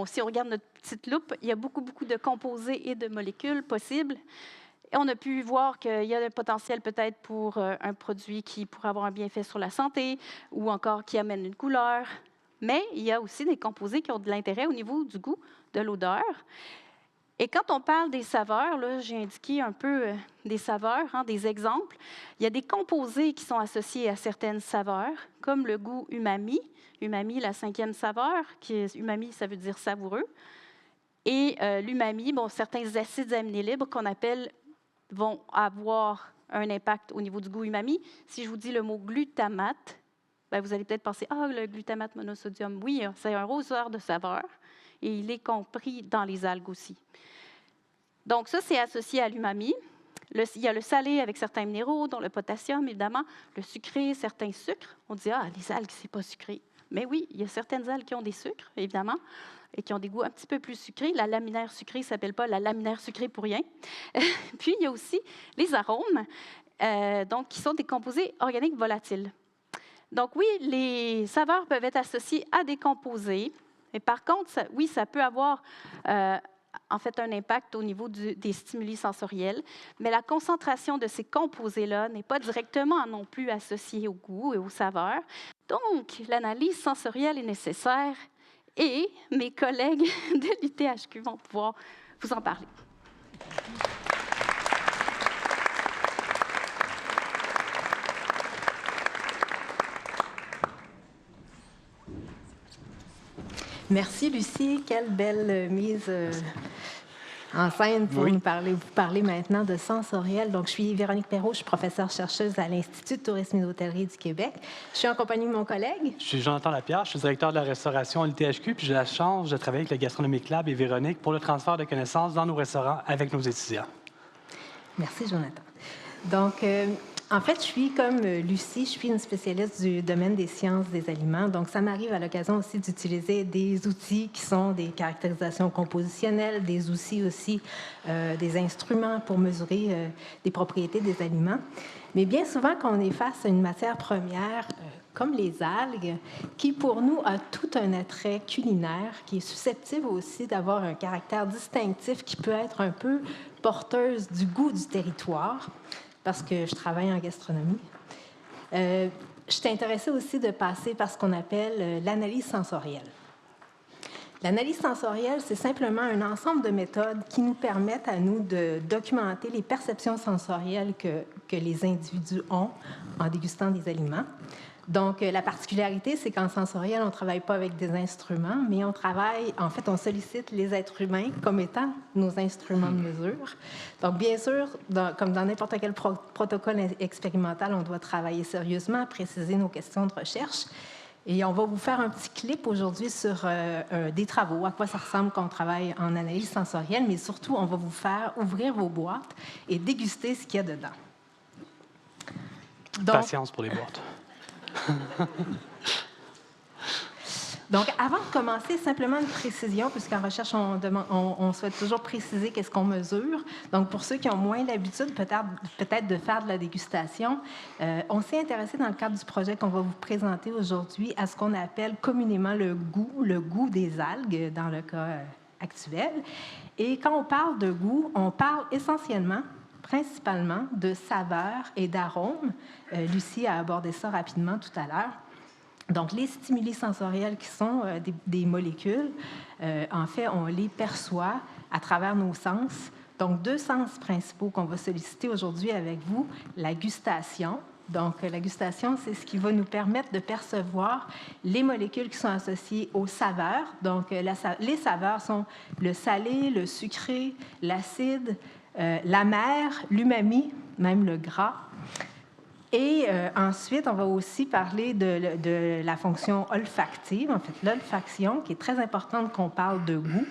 C: si on regarde notre petite loupe, il y a beaucoup de composés et de molécules possibles. Et on a pu voir qu'il y a un potentiel peut-être pour un produit qui pourrait avoir un bienfait sur la santé ou encore qui amène une couleur. Mais il y a aussi des composés qui ont de l'intérêt au niveau du goût, de l'odeur. Et quand on parle des saveurs, là, j'ai indiqué un peu des saveurs, des exemples. Il y a des composés qui sont associés à certaines saveurs, comme le goût umami. Umami, la 5e saveur, umami, ça veut dire savoureux. Et l'umami, certains acides aminés libres qu'on appelle vont avoir un impact au niveau du goût umami. Si je vous dis le mot glutamate, vous allez peut-être penser, le glutamate monosodium, oui, c'est un roseur de saveur. Et il est compris dans les algues aussi. Donc, ça, c'est associé à l'umami. Il y a le salé avec certains minéraux, dont le potassium, évidemment. Le sucré, certains sucres. On dit, les algues, c'est pas sucré. Mais oui, il y a certaines algues qui ont des sucres, évidemment, et qui ont des goûts un petit peu plus sucrés. La laminaire sucrée ne s'appelle pas la laminaire sucrée pour rien. Puis, il y a aussi les arômes, donc, qui sont des composés organiques volatiles. Donc, oui, les saveurs peuvent être associées à des composés. Mais par contre, ça peut avoir en fait un impact au niveau des stimuli sensoriels, mais la concentration de ces composés-là n'est pas directement non plus associée au goût et aux saveurs. Donc, l'analyse sensorielle est nécessaire et mes collègues de l'UTHQ vont pouvoir vous en parler.
D: Merci, Lucie. Quelle belle mise en scène pour vous parler maintenant de sensoriel. Donc, je suis Véronique Perrault, je suis professeure-chercheuse à l'Institut de tourisme et d'hôtellerie du Québec. Je suis en compagnie de mon collègue.
E: Je suis Jonathan Lapierre, je suis directeur de la restauration à l'UTHQ, puis j'ai la chance de travailler avec le Gastronomic Lab et Véronique pour le transfert de connaissances dans nos restaurants avec nos étudiants.
D: Merci, Jonathan. Donc, en fait, je suis comme Lucie, je suis une spécialiste du domaine des sciences des aliments. Donc, ça m'arrive à l'occasion aussi d'utiliser des outils qui sont des caractérisations compositionnelles, des outils aussi, des instruments pour mesurer des propriétés des aliments. Mais bien souvent, quand on est face à une matière première, comme les algues, qui pour nous a tout un attrait culinaire, qui est susceptible aussi d'avoir un caractère distinctif qui peut être un peu porteuse du goût du territoire, parce que je travaille en gastronomie. Je suis intéressée aussi de passer par ce qu'on appelle l'analyse sensorielle. L'analyse sensorielle, c'est simplement un ensemble de méthodes qui nous permettent à nous de documenter les perceptions sensorielles que les individus ont en dégustant des aliments. Donc, la particularité, c'est qu'en sensoriel, on ne travaille pas avec des instruments, mais on sollicite les êtres humains comme étant nos instruments de mesure. Donc, bien sûr, comme dans n'importe quel protocole expérimental, on doit travailler sérieusement à préciser nos questions de recherche. Et on va vous faire un petit clip aujourd'hui sur des travaux, à quoi ça ressemble quand on travaille en analyse sensorielle, mais surtout, on va vous faire ouvrir vos boîtes et déguster ce qu'il y a dedans. Donc,
E: patience pour les boîtes.
D: Donc, avant de commencer, simplement une précision, puisqu'en recherche, on souhaite toujours préciser qu'est-ce qu'on mesure. Donc, pour ceux qui ont moins l'habitude peut-être de faire de la dégustation, on s'est intéressé dans le cadre du projet qu'on va vous présenter aujourd'hui à ce qu'on appelle communément le goût des algues, dans le cas actuel. Et quand on parle de goût, on parle essentiellement, principalement, de saveurs et d'arômes. Lucie a abordé ça rapidement tout à l'heure. Donc, les stimuli sensoriels qui sont des molécules, en fait, on les perçoit à travers nos sens. Donc, 2 sens principaux qu'on va solliciter aujourd'hui avec vous, la gustation. Donc, la gustation, c'est ce qui va nous permettre de percevoir les molécules qui sont associées aux saveurs. Donc, les saveurs sont le salé, le sucré, l'acide, l'amer, l'umami, même le gras. Et ensuite, on va aussi parler de la fonction olfactive, en fait, l'olfaction, qui est très importante qu'on parle de goût.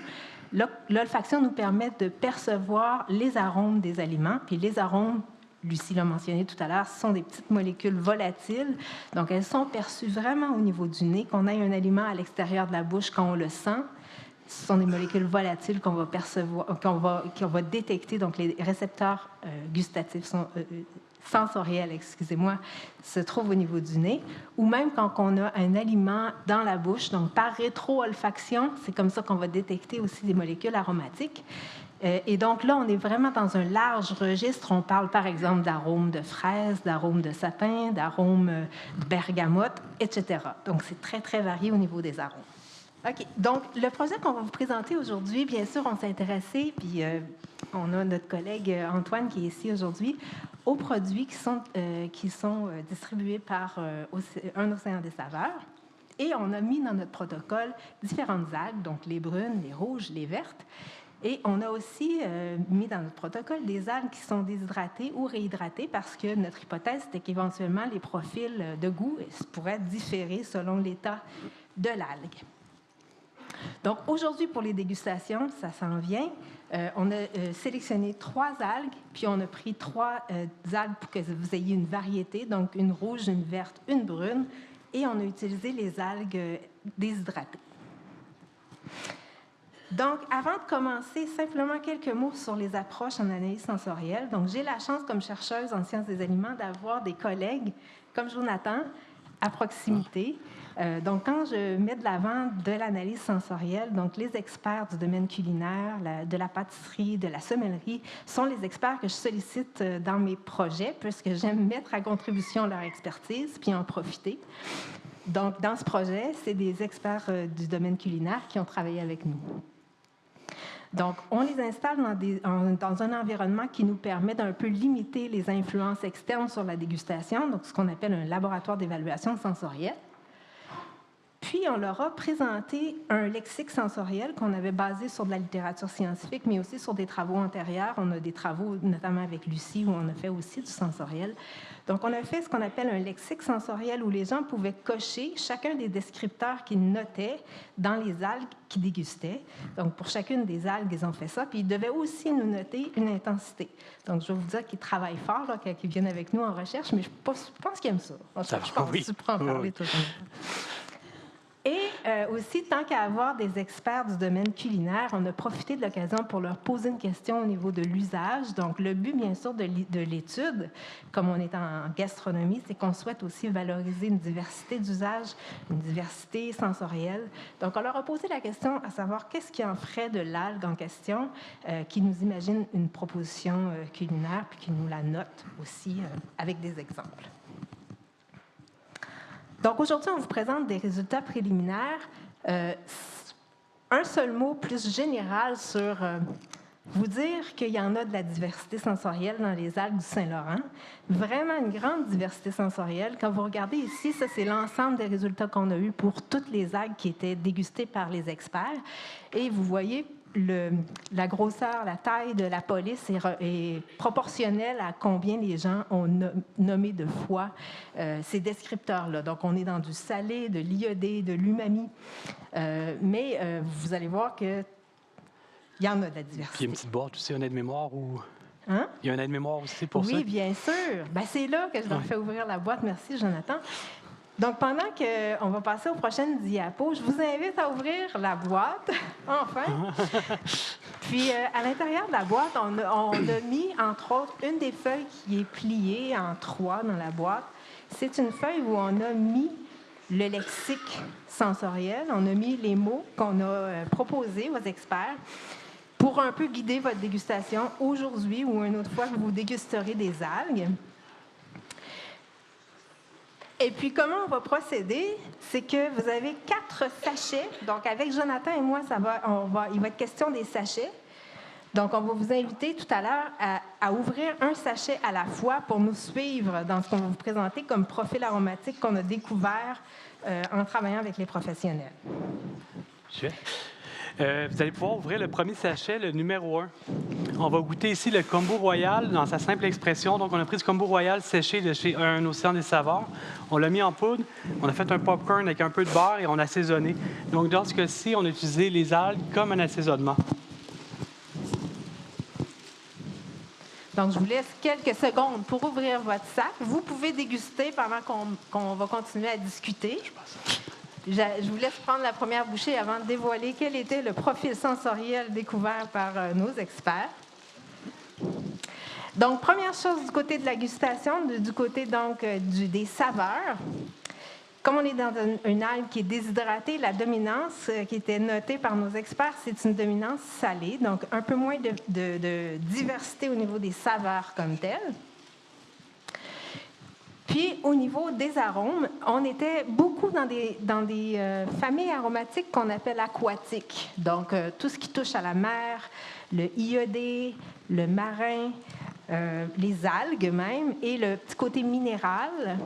D: L'olfaction nous permet de percevoir les arômes des aliments. Puis les arômes, Lucie l'a mentionné tout à l'heure, ce sont des petites molécules volatiles. Donc, elles sont perçues vraiment au niveau du nez. Qu'on ait un aliment à l'extérieur de la bouche, quand on le sent, ce sont des molécules volatiles qu'on va percevoir, qu'on va détecter. Donc, les récepteurs gustatifs sont... sensoriel, excusez-moi, se trouve au niveau du nez, ou même quand on a un aliment dans la bouche, donc par rétro-olfaction, c'est comme ça qu'on va détecter aussi des molécules aromatiques. Et donc là, on est vraiment dans un large registre. On parle par exemple d'arômes de fraises, d'arômes de sapin, d'arômes de bergamote, etc. Donc c'est très, très varié au niveau des arômes. OK. Donc, le projet qu'on va vous présenter aujourd'hui, bien sûr, on s'est intéressé, puis on a notre collègue Antoine qui est ici aujourd'hui, aux produits qui sont distribués par un océan des saveurs. Et on a mis dans notre protocole différentes algues, donc les brunes, les rouges, les vertes. Et on a aussi mis dans notre protocole des algues qui sont déshydratées ou réhydratées parce que notre hypothèse était qu'éventuellement, les profils de goût pourraient différer selon l'état de l'algue. Donc, aujourd'hui, pour les dégustations, ça s'en vient. On a sélectionné 3 algues, puis on a pris 3 algues pour que vous ayez une variété, donc une rouge, une verte, une brune, et on a utilisé les algues déshydratées. Donc, avant de commencer, simplement quelques mots sur les approches en analyse sensorielle. Donc, j'ai la chance, comme chercheuse en sciences des aliments, d'avoir des collègues comme Jonathan à proximité. Donc, quand je mets de l'avant de l'analyse sensorielle, donc les experts du domaine culinaire, de la pâtisserie, de la sommellerie, sont les experts que je sollicite dans mes projets, puisque j'aime mettre à contribution leur expertise, puis en profiter. Donc, dans ce projet, c'est des experts du domaine culinaire qui ont travaillé avec nous. Donc, on les installe dans un environnement qui nous permet d'un peu limiter les influences externes sur la dégustation, donc ce qu'on appelle un laboratoire d'évaluation sensorielle. Puis, on leur a présenté un lexique sensoriel qu'on avait basé sur de la littérature scientifique, mais aussi sur des travaux antérieurs. On a des travaux, notamment avec Lucie, où on a fait aussi du sensoriel. Donc, on a fait ce qu'on appelle un lexique sensoriel où les gens pouvaient cocher chacun des descripteurs qu'ils notaient dans les algues qu'ils dégustaient. Donc, pour chacune des algues, ils ont fait ça. Puis, ils devaient aussi nous noter une intensité. Donc, je vais vous dire qu'ils travaillent fort là, quand ils viennent avec nous en recherche, mais je pense qu'ils aiment ça. Je pense que tu peux en parler toujours. Et aussi, tant qu'à avoir des experts du domaine culinaire, on a profité de l'occasion pour leur poser une question au niveau de l'usage. Donc, le but, bien sûr, de l'étude, comme on est en gastronomie, c'est qu'on souhaite aussi valoriser une diversité d'usages, une diversité sensorielle. Donc, on leur a posé la question à savoir qu'est-ce qui en ferait de l'algue en question, qui nous imagine une proposition culinaire, puis qui nous la note aussi avec des exemples. Donc, aujourd'hui, on vous présente des résultats préliminaires. Un seul mot plus général sur vous dire qu'il y en a de la diversité sensorielle dans les algues du Saint-Laurent. Vraiment une grande diversité sensorielle. Quand vous regardez ici, ça, c'est l'ensemble des résultats qu'on a eus pour toutes les algues qui étaient dégustées par les experts. Et vous voyez, la grosseur, la taille de la police est proportionnelle à combien les gens ont nommé de fois ces descripteurs-là. Donc, on est dans du salé, de l'iodé, de l'umami. Mais vous allez voir qu'il y en a de la diversité.
E: Puis il y a une petite boîte aussi, un aide-mémoire ou...
D: Hein?
E: Il y a un aide-mémoire aussi pour ça?
D: Oui, bien sûr. Bien, c'est là que je leur fais ouvrir la boîte. Merci, Jonathan. Donc, pendant qu'on va passer aux prochaines diapos, je vous invite à ouvrir la boîte, enfin. Puis, à l'intérieur de la boîte, on a mis, entre autres, une des feuilles qui est pliée en 3 dans la boîte. C'est une feuille où on a mis le lexique sensoriel, on a mis les mots qu'on a proposés aux experts pour un peu guider votre dégustation aujourd'hui ou une autre fois que vous dégusterez des algues. Et puis, comment on va procéder? C'est que vous avez 4 sachets. Donc, avec Jonathan et moi, il va être question des sachets. Donc, on va vous inviter tout à l'heure à ouvrir un sachet à la fois pour nous suivre dans ce qu'on va vous présenter comme profil aromatique qu'on a découvert en travaillant avec les professionnels.
E: Vous allez pouvoir ouvrir le premier sachet, le numéro 1. On va goûter ici le Combo Royal dans sa simple expression. Donc, on a pris du Combo Royal séché de chez Un Océan des Saveurs. On l'a mis en poudre. On a fait un popcorn avec un peu de beurre et on a assaisonné. Donc, dans ce cas-ci, on a utilisé les algues comme un assaisonnement.
D: Donc, je vous laisse quelques secondes pour ouvrir votre sac. Vous pouvez déguster pendant qu'on va continuer à discuter. Je vous laisse prendre la première bouchée avant de dévoiler quel était le profil sensoriel découvert par nos experts. Donc, première chose du côté de la gustation, du côté donc des saveurs. Comme on est dans une algue qui est déshydratée, la dominance qui était notée par nos experts, c'est une dominance salée, donc un peu moins de diversité au niveau des saveurs comme telles. Puis, au niveau des arômes, on était beaucoup dans des familles aromatiques qu'on appelle aquatiques. Donc, tout ce qui touche à la mer, le iodé, le marin, les algues même, et le petit côté minéral.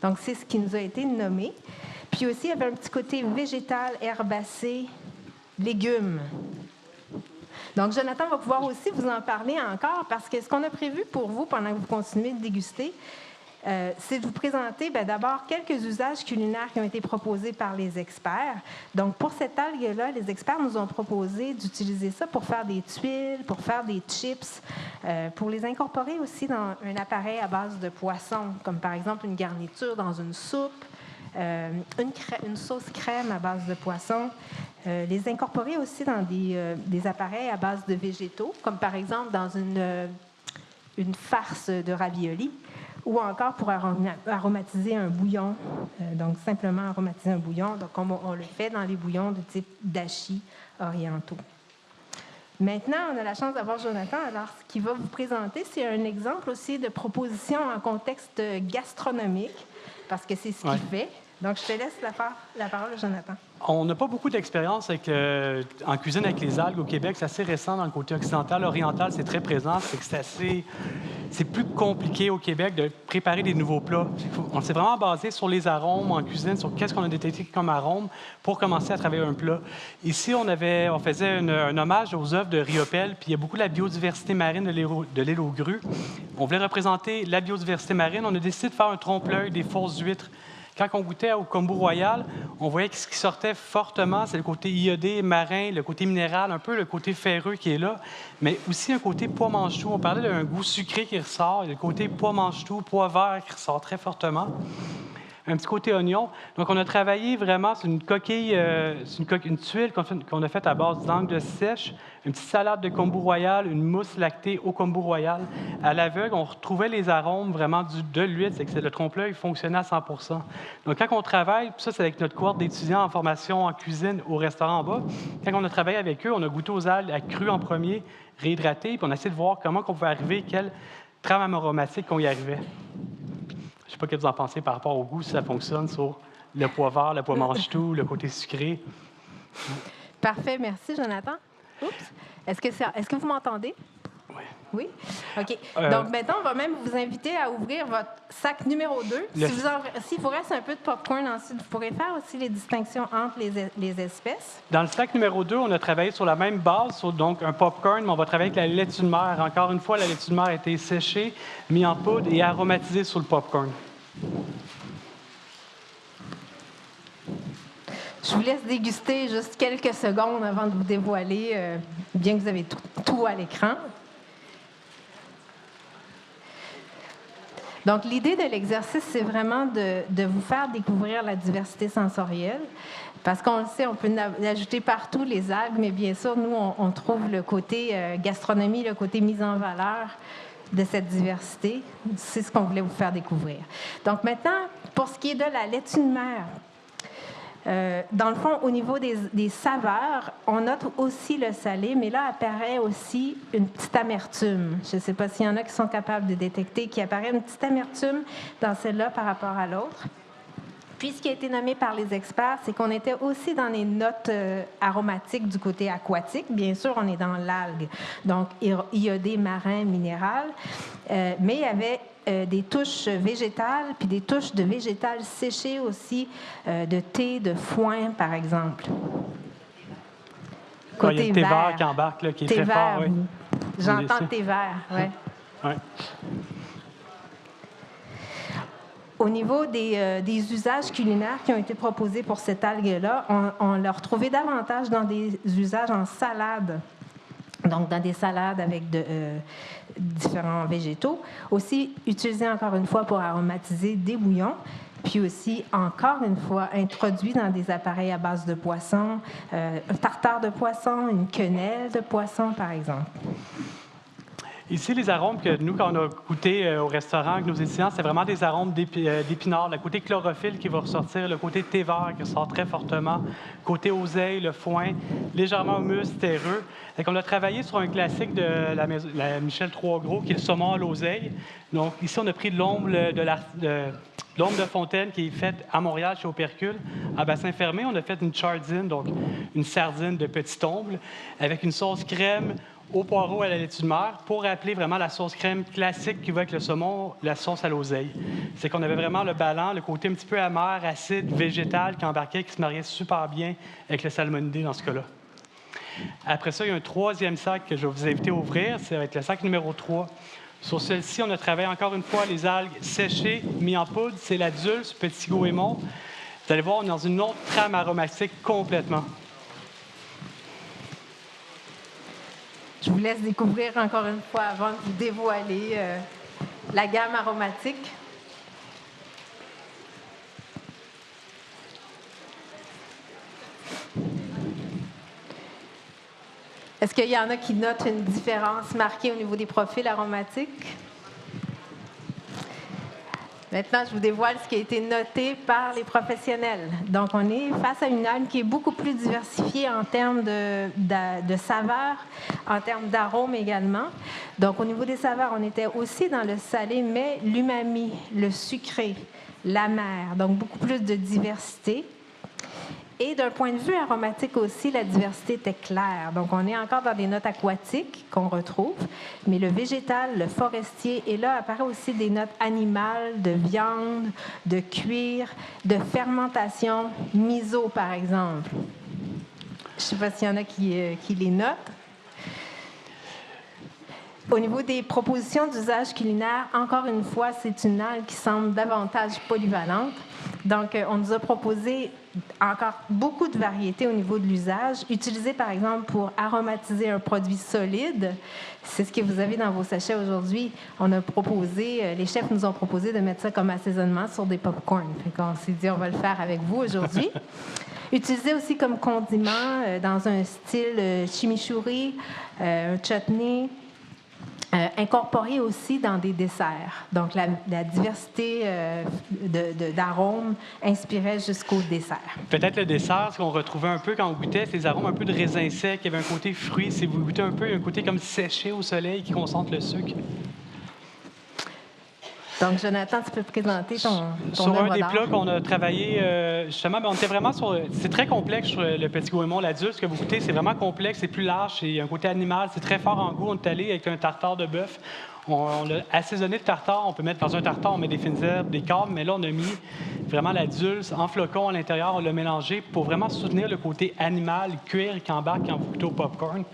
D: Donc, c'est ce qui nous a été nommé. Puis aussi, il y avait un petit côté végétal, herbacé, légumes. Donc, Jonathan va pouvoir aussi vous en parler encore parce que ce qu'on a prévu pour vous pendant que vous continuez de déguster, c'est de vous présenter d'abord quelques usages culinaires qui ont été proposés par les experts. Donc, pour cette algue-là, les experts nous ont proposé d'utiliser ça pour faire des tuiles, pour faire des chips, pour les incorporer aussi dans un appareil à base de poisson, comme par exemple une garniture dans une soupe, une sauce crème à base de poisson. Les incorporer aussi dans des appareils à base de végétaux, comme par exemple dans une farce de ravioli, ou encore pour aromatiser un bouillon. Donc, simplement aromatiser un bouillon. Donc, on le fait dans les bouillons de type dashi orientaux. Maintenant, on a la chance d'avoir Jonathan. Alors, ce qu'il va vous présenter, c'est un exemple aussi de proposition en contexte gastronomique, parce que c'est ce qu'il fait. Donc, je te laisse la parole, Jonathan.
E: On n'a pas beaucoup d'expérience en cuisine avec les algues au Québec. C'est assez récent dans le côté occidental. Oriental, c'est très présent. C'est plus compliqué au Québec de préparer des nouveaux plats. On s'est vraiment basé sur les arômes en cuisine, sur qu'est-ce qu'on a détecté comme arôme pour commencer à travailler un plat. Ici, on faisait un hommage aux œuvres de Riopelle, puis il y a beaucoup de la biodiversité marine de l'île aux grues. On voulait représenter la biodiversité marine. On a décidé de faire un trompe-l'œil des fausses huîtres. Quand on goûtait au kombu royal, on voyait que ce qui sortait fortement, c'est le côté iodé, marin, le côté minéral, un peu le côté ferreux qui est là, mais aussi un côté pois mange-tout. On parlait d'un goût sucré qui ressort, et le côté pois mange-tout, pois vert qui ressort très fortement. Un petit côté oignon. Donc, on a travaillé vraiment sur une coquille, une tuile qu'on a faite à base d'angles sèches, une petite salade de kombu royal, une mousse lactée au kombu royal. À l'aveugle, on retrouvait les arômes vraiment de l'huile, c'est que le trompe-l'œil fonctionnait à 100 %. Donc, quand on travaille, ça, c'est avec notre cohorte d'étudiants en formation en cuisine au restaurant en bas. Quand on a travaillé avec eux, on a goûté aux algues à cru en premier, réhydraté, puis on a essayé de voir comment on pouvait arriver, quelle trame aromatique qu'on y arrivait. Je ne sais pas ce que vous en pensez par rapport au goût, si ça fonctionne sur le pois vert, le pois mange-tout, le côté sucré.
D: Parfait, merci, Jonathan. Oups. Est-ce que vous m'entendez?
E: Oui.
D: Oui? OK. Donc, maintenant, on va même vous inviter à ouvrir votre sac numéro 2. S'il vous reste un peu de popcorn ensuite, vous pourrez faire aussi les distinctions entre les espèces.
E: Dans le sac numéro 2, on a travaillé sur la même base, sur donc un popcorn, mais on va travailler avec la laitue de mer. Encore une fois, la laitue de mer a été séchée, mise en poudre et aromatisée sur le popcorn.
D: Je vous laisse déguster juste quelques secondes avant de vous dévoiler, bien que vous avez tout à l'écran. Donc, l'idée de l'exercice, c'est vraiment de vous faire découvrir la diversité sensorielle. Parce qu'on le sait, on peut l'ajouter partout, les algues, mais bien sûr, nous, on trouve le côté gastronomie, le côté mise en valeur de cette diversité. C'est ce qu'on voulait vous faire découvrir. Donc, maintenant, pour ce qui est de la laitue de mer, dans le fond, au niveau des saveurs, on note aussi le salé, mais là apparaît aussi une petite amertume. Je ne sais pas s'il y en a qui sont capables de détecter qu'il apparaît une petite amertume dans celle-là par rapport à l'autre. Puis, ce qui a été nommé par les experts, c'est qu'on était aussi dans les notes aromatiques du côté aquatique. Bien sûr, on est dans l'algue, donc iodé, marin, minéral. Mais il y avait des touches végétales, puis des touches de végétal séché aussi, de thé, de foin, par exemple.
E: Côté il y a le thé vert qui embarque, là, qui est
D: thé
E: très
D: vert,
E: fort. Oui.
D: J'entends thé vert, oui.
E: Oui.
D: Au niveau des usages culinaires qui ont été proposés pour cette algue-là, on l'a retrouvée davantage dans des usages en salade. Donc, dans des salades avec différents végétaux. Aussi, utilisé encore une fois pour aromatiser des bouillons. Puis aussi, encore une fois, introduit dans des appareils à base de poisson, un tartare de poisson, une quenelle de poisson, par exemple.
E: Ici, les arômes que nous, quand on a goûté au restaurant avec nos étudiants, c'est vraiment des arômes d'épinards. Le côté chlorophylle qui va ressortir, le côté thé vert qui ressort très fortement, côté oseille, le foin, légèrement humus, terreux. On a travaillé sur un classique de la Michel Trois-Gros, qui est le saumon à l'oseille. Donc, ici, on a pris de l'ombre de fontaine qui est faite à Montréal, chez Opercule, à bassin fermé. On a fait une chardine, donc une sardine de petit omble, avec une sauce crème au poireau à la laitue de mer pour rappeler vraiment la sauce crème classique qui va avec le saumon, la sauce à l'oseille. C'est qu'on avait vraiment le ballon, le côté un petit peu amer, acide, végétal qui embarquait, qui se mariait super bien avec le salmonidé dans ce cas-là. Après ça, il y a un troisième sac que je vais vous inviter à ouvrir. Ça va être le sac numéro 3. Sur celle-ci, on a travaillé encore une fois les algues séchées, mises en poudre. C'est la dulce, petit goémon. Vous allez voir, on est dans une autre trame aromatique complètement.
D: Je vous laisse découvrir encore une fois avant de vous dévoiler la gamme aromatique. Est-ce qu'il y en a qui notent une différence marquée au niveau des profils aromatiques? Maintenant, je vous dévoile ce qui a été noté par les professionnels. Donc, on est face à une algue qui est beaucoup plus diversifiée en termes de saveurs, en termes d'arômes également. Donc, au niveau des saveurs, on était aussi dans le salé, mais l'umami, le sucré, la mer, donc beaucoup plus de diversité. Et d'un point de vue aromatique aussi, la diversité était claire. Donc, on est encore dans des notes aquatiques qu'on retrouve, mais le végétal, le forestier, et là apparaît aussi des notes animales, de viande, de cuir, de fermentation, miso par exemple. Je ne sais pas s'il y en a qui les notent. Au niveau des propositions d'usage culinaire, encore une fois, c'est une algue qui semble davantage polyvalente. Donc, on nous a proposé encore beaucoup de variétés au niveau de l'usage. Utilisé, par exemple, pour aromatiser un produit solide, c'est ce que vous avez dans vos sachets aujourd'hui. On a proposé, les chefs nous ont proposé de mettre ça comme assaisonnement sur des pop-corn. On s'est dit, on va le faire avec vous aujourd'hui. Utilisé aussi comme condiment dans un style chimichurri, chutney. Incorporé aussi dans des desserts. Donc, la diversité d'arômes inspirait jusqu'au dessert.
E: Peut-être le dessert, ce qu'on retrouvait un peu quand on goûtait, c'est les arômes un peu de raisin sec. Il y avait un côté fruit. Si vous goûtez un peu, un côté comme séché au soleil qui concentre le sucre.
D: Donc, Jonathan, tu peux présenter ton
E: Sur un
D: œuvre
E: des
D: d'art.
E: plats qu'on a travaillé, justement, on était vraiment sur... C'est très complexe, sur le petit goémon. L'adulte, ce que vous goûtez, c'est vraiment complexe, c'est plus large, c'est un côté animal, c'est très fort en goût. On est allé avec un tartare de bœuf. On l'a assaisonné de tartare. On peut mettre dans un tartare, on met des fines herbes, des câbles, mais là, on a mis vraiment la dulce en flocons à l'intérieur. On l'a mélangé pour vraiment soutenir le côté animal, cuir qui embarque quand vous goûtez au popcorn.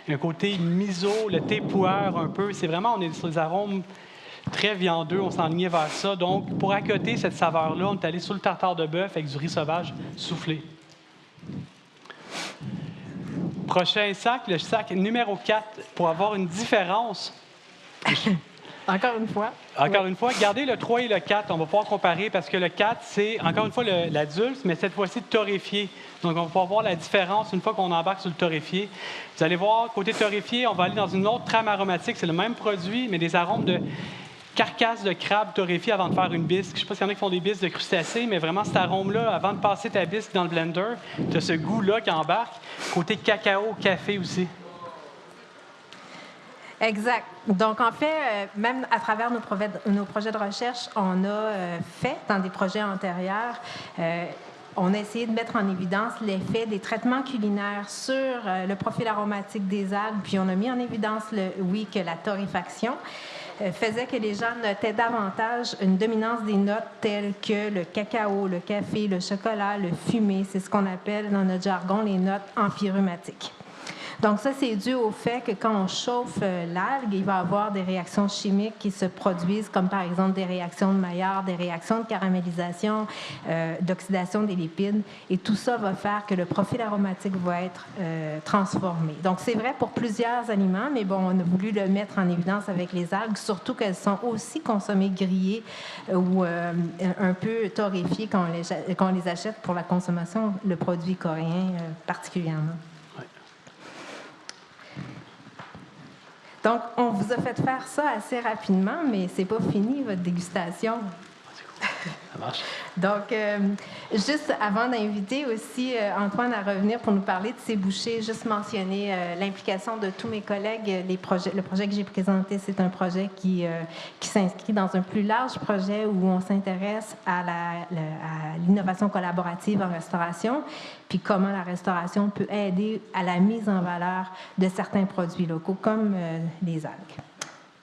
E: Un côté miso, le thé puer un peu. C'est vraiment, on est sur les arômes très viandeux, on s'enlignait vers ça. Donc, pour accoter cette saveur-là, on est allé sur le tartare de bœuf avec du riz sauvage soufflé. Prochain sac, le sac numéro 4, pour avoir une différence.
D: Encore une fois.
E: Encore une fois, gardez le 3 et le 4. On va pouvoir comparer parce que le 4, c'est encore une fois la dulce, mais cette fois-ci torréfié. Donc, on va pouvoir voir la différence une fois qu'on embarque sur le torréfié. Vous allez voir, côté torréfié, on va aller dans une autre trame aromatique. C'est le même produit, mais des arômes de carcasse de crabe torréfiée avant de faire une bisque. Je ne sais pas s'il y en a qui font des bisques de crustacés, mais vraiment cet arôme-là, avant de passer ta bisque dans le blender, tu as ce goût-là qui embarque. Côté cacao, café aussi.
D: Exact. Donc, en fait, même à travers nos projets de recherche, on a fait dans des projets antérieurs, on a essayé de mettre en évidence l'effet des traitements culinaires sur le profil aromatique des algues, puis on a mis en évidence, que la torréfaction faisait que les gens notaient davantage une dominance des notes telles que le cacao, le café, le chocolat, le fumé. C'est ce qu'on appelle dans notre jargon les notes empyrumatiques. Donc ça, c'est dû au fait que quand on chauffe l'algue, il va y avoir des réactions chimiques qui se produisent, comme par exemple des réactions de Maillard, des réactions de caramélisation, d'oxydation des lipides. Et tout ça va faire que le profil aromatique va être transformé. Donc c'est vrai pour plusieurs aliments, mais bon, on a voulu le mettre en évidence avec les algues, surtout qu'elles sont aussi consommées grillées ou un peu torréfiées quand on les achète pour la consommation, le produit coréen particulièrement. Donc, on vous a fait faire ça assez rapidement, mais c'est pas fini, votre dégustation.
E: Ça marche.
D: Donc, juste avant d'inviter aussi Antoine à revenir pour nous parler de ses bouchées, juste mentionner l'implication de tous mes collègues. Le projet que j'ai présenté, c'est un projet qui s'inscrit dans un plus large projet où on s'intéresse à l'innovation collaborative en restauration, puis comment la restauration peut aider à la mise en valeur de certains produits locaux, comme les algues.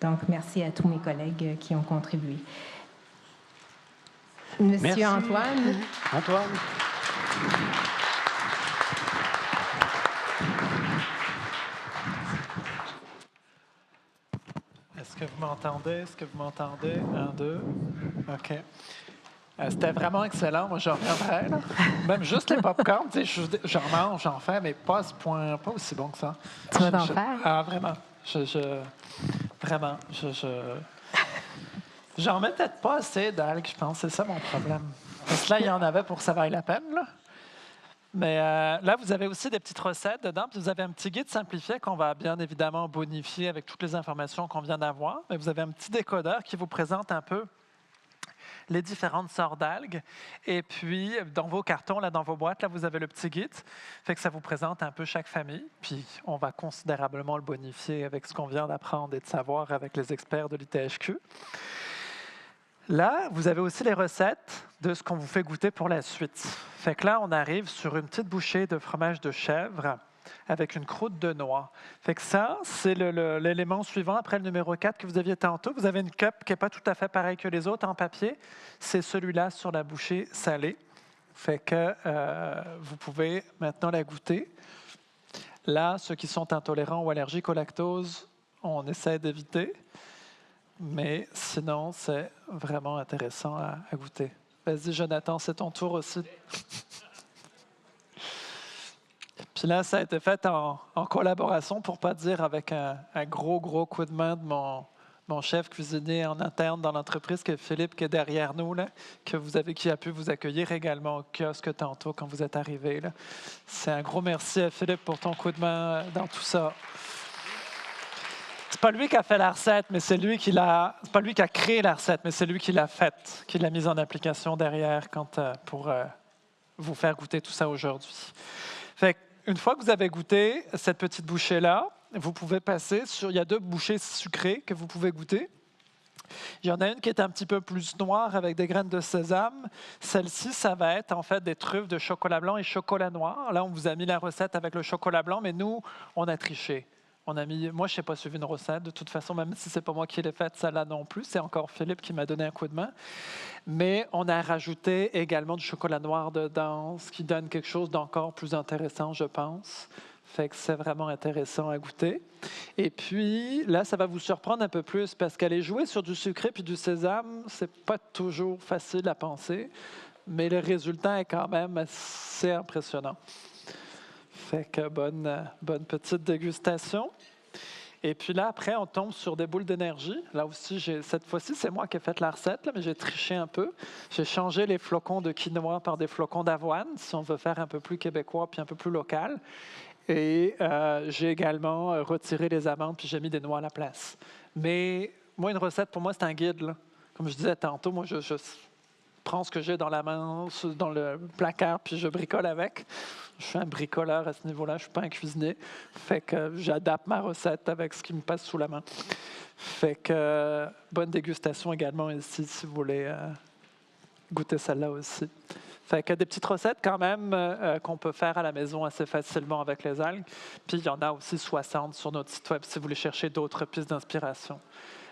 D: Donc, merci à tous mes collègues qui ont contribué. Monsieur
E: Merci.
D: Antoine.
E: Antoine.
A: Est-ce que vous m'entendez? Est-ce que vous m'entendez? 1, 2. OK. C'était vraiment excellent. Moi, j'en reviendrai. Là. Même juste les pop-corn, j'en mange, j'en fais, mais pas à ce point, pas aussi bon que ça.
D: Tu vas t'en faire?
A: Ah, vraiment. Vraiment. J'en mets peut-être pas assez d'algues, je pense. C'est ça mon problème. Parce que là, il y en avait pour ça vaille la peine. Là. Mais là, vous avez aussi des petites recettes dedans. Puis vous avez un petit guide simplifié qu'on va bien évidemment bonifier avec toutes les informations qu'on vient d'avoir. Mais vous avez un petit décodeur qui vous présente un peu les différentes sortes d'algues. Et puis, dans vos cartons, là, dans vos boîtes, là, vous avez le petit guide. Fait que ça vous présente un peu chaque famille. Puis, on va considérablement le bonifier avec ce qu'on vient d'apprendre et de savoir avec les experts de l'ITHQ. Là, vous avez aussi les recettes de ce qu'on vous fait goûter pour la suite. Fait que là, on arrive sur une petite bouchée de fromage de chèvre avec une croûte de noix. Fait que ça, c'est l'élément suivant après le numéro 4 que vous aviez tantôt. Vous avez une cup qui n'est pas tout à fait pareille que les autres en papier. C'est celui-là sur la bouchée salée. Fait que vous pouvez maintenant la goûter. Là, ceux qui sont intolérants ou allergiques au lactose, on essaie d'éviter. Mais sinon, c'est vraiment intéressant à goûter. Vas-y, Jonathan, c'est ton tour aussi. Puis là, ça a été fait en collaboration, pour ne pas dire avec un gros coup de main de mon chef cuisinier en interne dans l'entreprise, qui est Philippe, qui est derrière nous, là, qui a pu vous accueillir également au kiosque tantôt quand vous êtes arrivés. C'est un gros merci à Philippe pour ton coup de main dans tout ça. C'est pas lui qui a fait la recette, mais c'est lui qui l'a. C'est pas lui qui a créé la recette, mais c'est lui qui l'a faite, qui l'a mise en application derrière pour vous faire goûter tout ça aujourd'hui. Fait une fois que vous avez goûté cette petite bouchée-là, vous pouvez passer sur. Il y a 2 bouchées sucrées que vous pouvez goûter. Il y en a une qui est un petit peu plus noire avec des graines de sésame. Celle-ci, ça va être en fait des truffes de chocolat blanc et chocolat noir. Là, on vous a mis la recette avec le chocolat blanc, mais nous, on a triché. Moi, je n'ai pas suivi une recette. De toute façon, même si ce n'est pas moi qui l'ai faite, celle-là non plus. C'est encore Philippe qui m'a donné un coup de main. Mais on a rajouté également du chocolat noir dedans, ce qui donne quelque chose d'encore plus intéressant, je pense. Fait que c'est vraiment intéressant à goûter. Et puis, là, ça va vous surprendre un peu plus parce qu'aller jouer sur du sucré puis du sésame, c'est pas toujours facile à penser, mais le résultat est quand même assez impressionnant. Fait que bonne petite dégustation. Et puis là, après, on tombe sur des boules d'énergie. Là aussi, cette fois-ci, c'est moi qui ai fait la recette, là, mais j'ai triché un peu. J'ai changé les flocons de quinoa par des flocons d'avoine, si on veut faire un peu plus québécois puis un peu plus local. Et j'ai également retiré les amandes puis j'ai mis des noix à la place. Mais moi, une recette, pour moi, c'est un guide, là. Comme je disais tantôt, moi, je prends ce que j'ai dans la main, dans le placard, puis je bricole avec. Je suis un bricoleur à ce niveau-là, je ne suis pas un cuisinier. Fait que j'adapte ma recette avec ce qui me passe sous la main. Fait que bonne dégustation également ici, si vous voulez goûter celle-là aussi. Fait que des petites recettes quand même qu'on peut faire à la maison assez facilement avec les algues. Puis il y en a aussi 60 sur notre site web si vous voulez chercher d'autres pistes d'inspiration.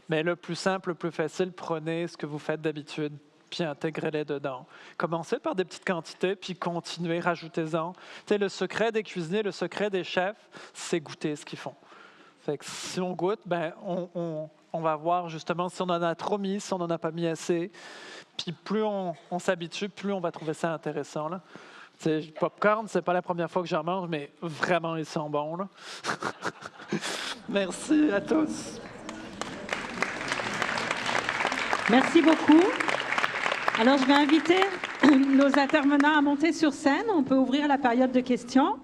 A: Mais le plus simple, le plus facile, prenez ce que vous faites d'habitude, puis intégrez-les dedans. Commencez par des petites quantités, puis continuez, rajoutez-en. Tu sais, le secret des cuisiniers, le secret des chefs, c'est goûter ce qu'ils font. Fait que si on goûte, ben, on va voir justement si on en a trop mis, si on n'en a pas mis assez. Puis plus on s'habitue, plus on va trouver ça intéressant, là. Le popcorn, c'est pas la première fois que j'en mange, mais vraiment, ils sont bons, là. Merci à tous.
B: Merci beaucoup. Alors, je vais inviter nos intervenants à monter sur scène. On peut ouvrir la période de questions.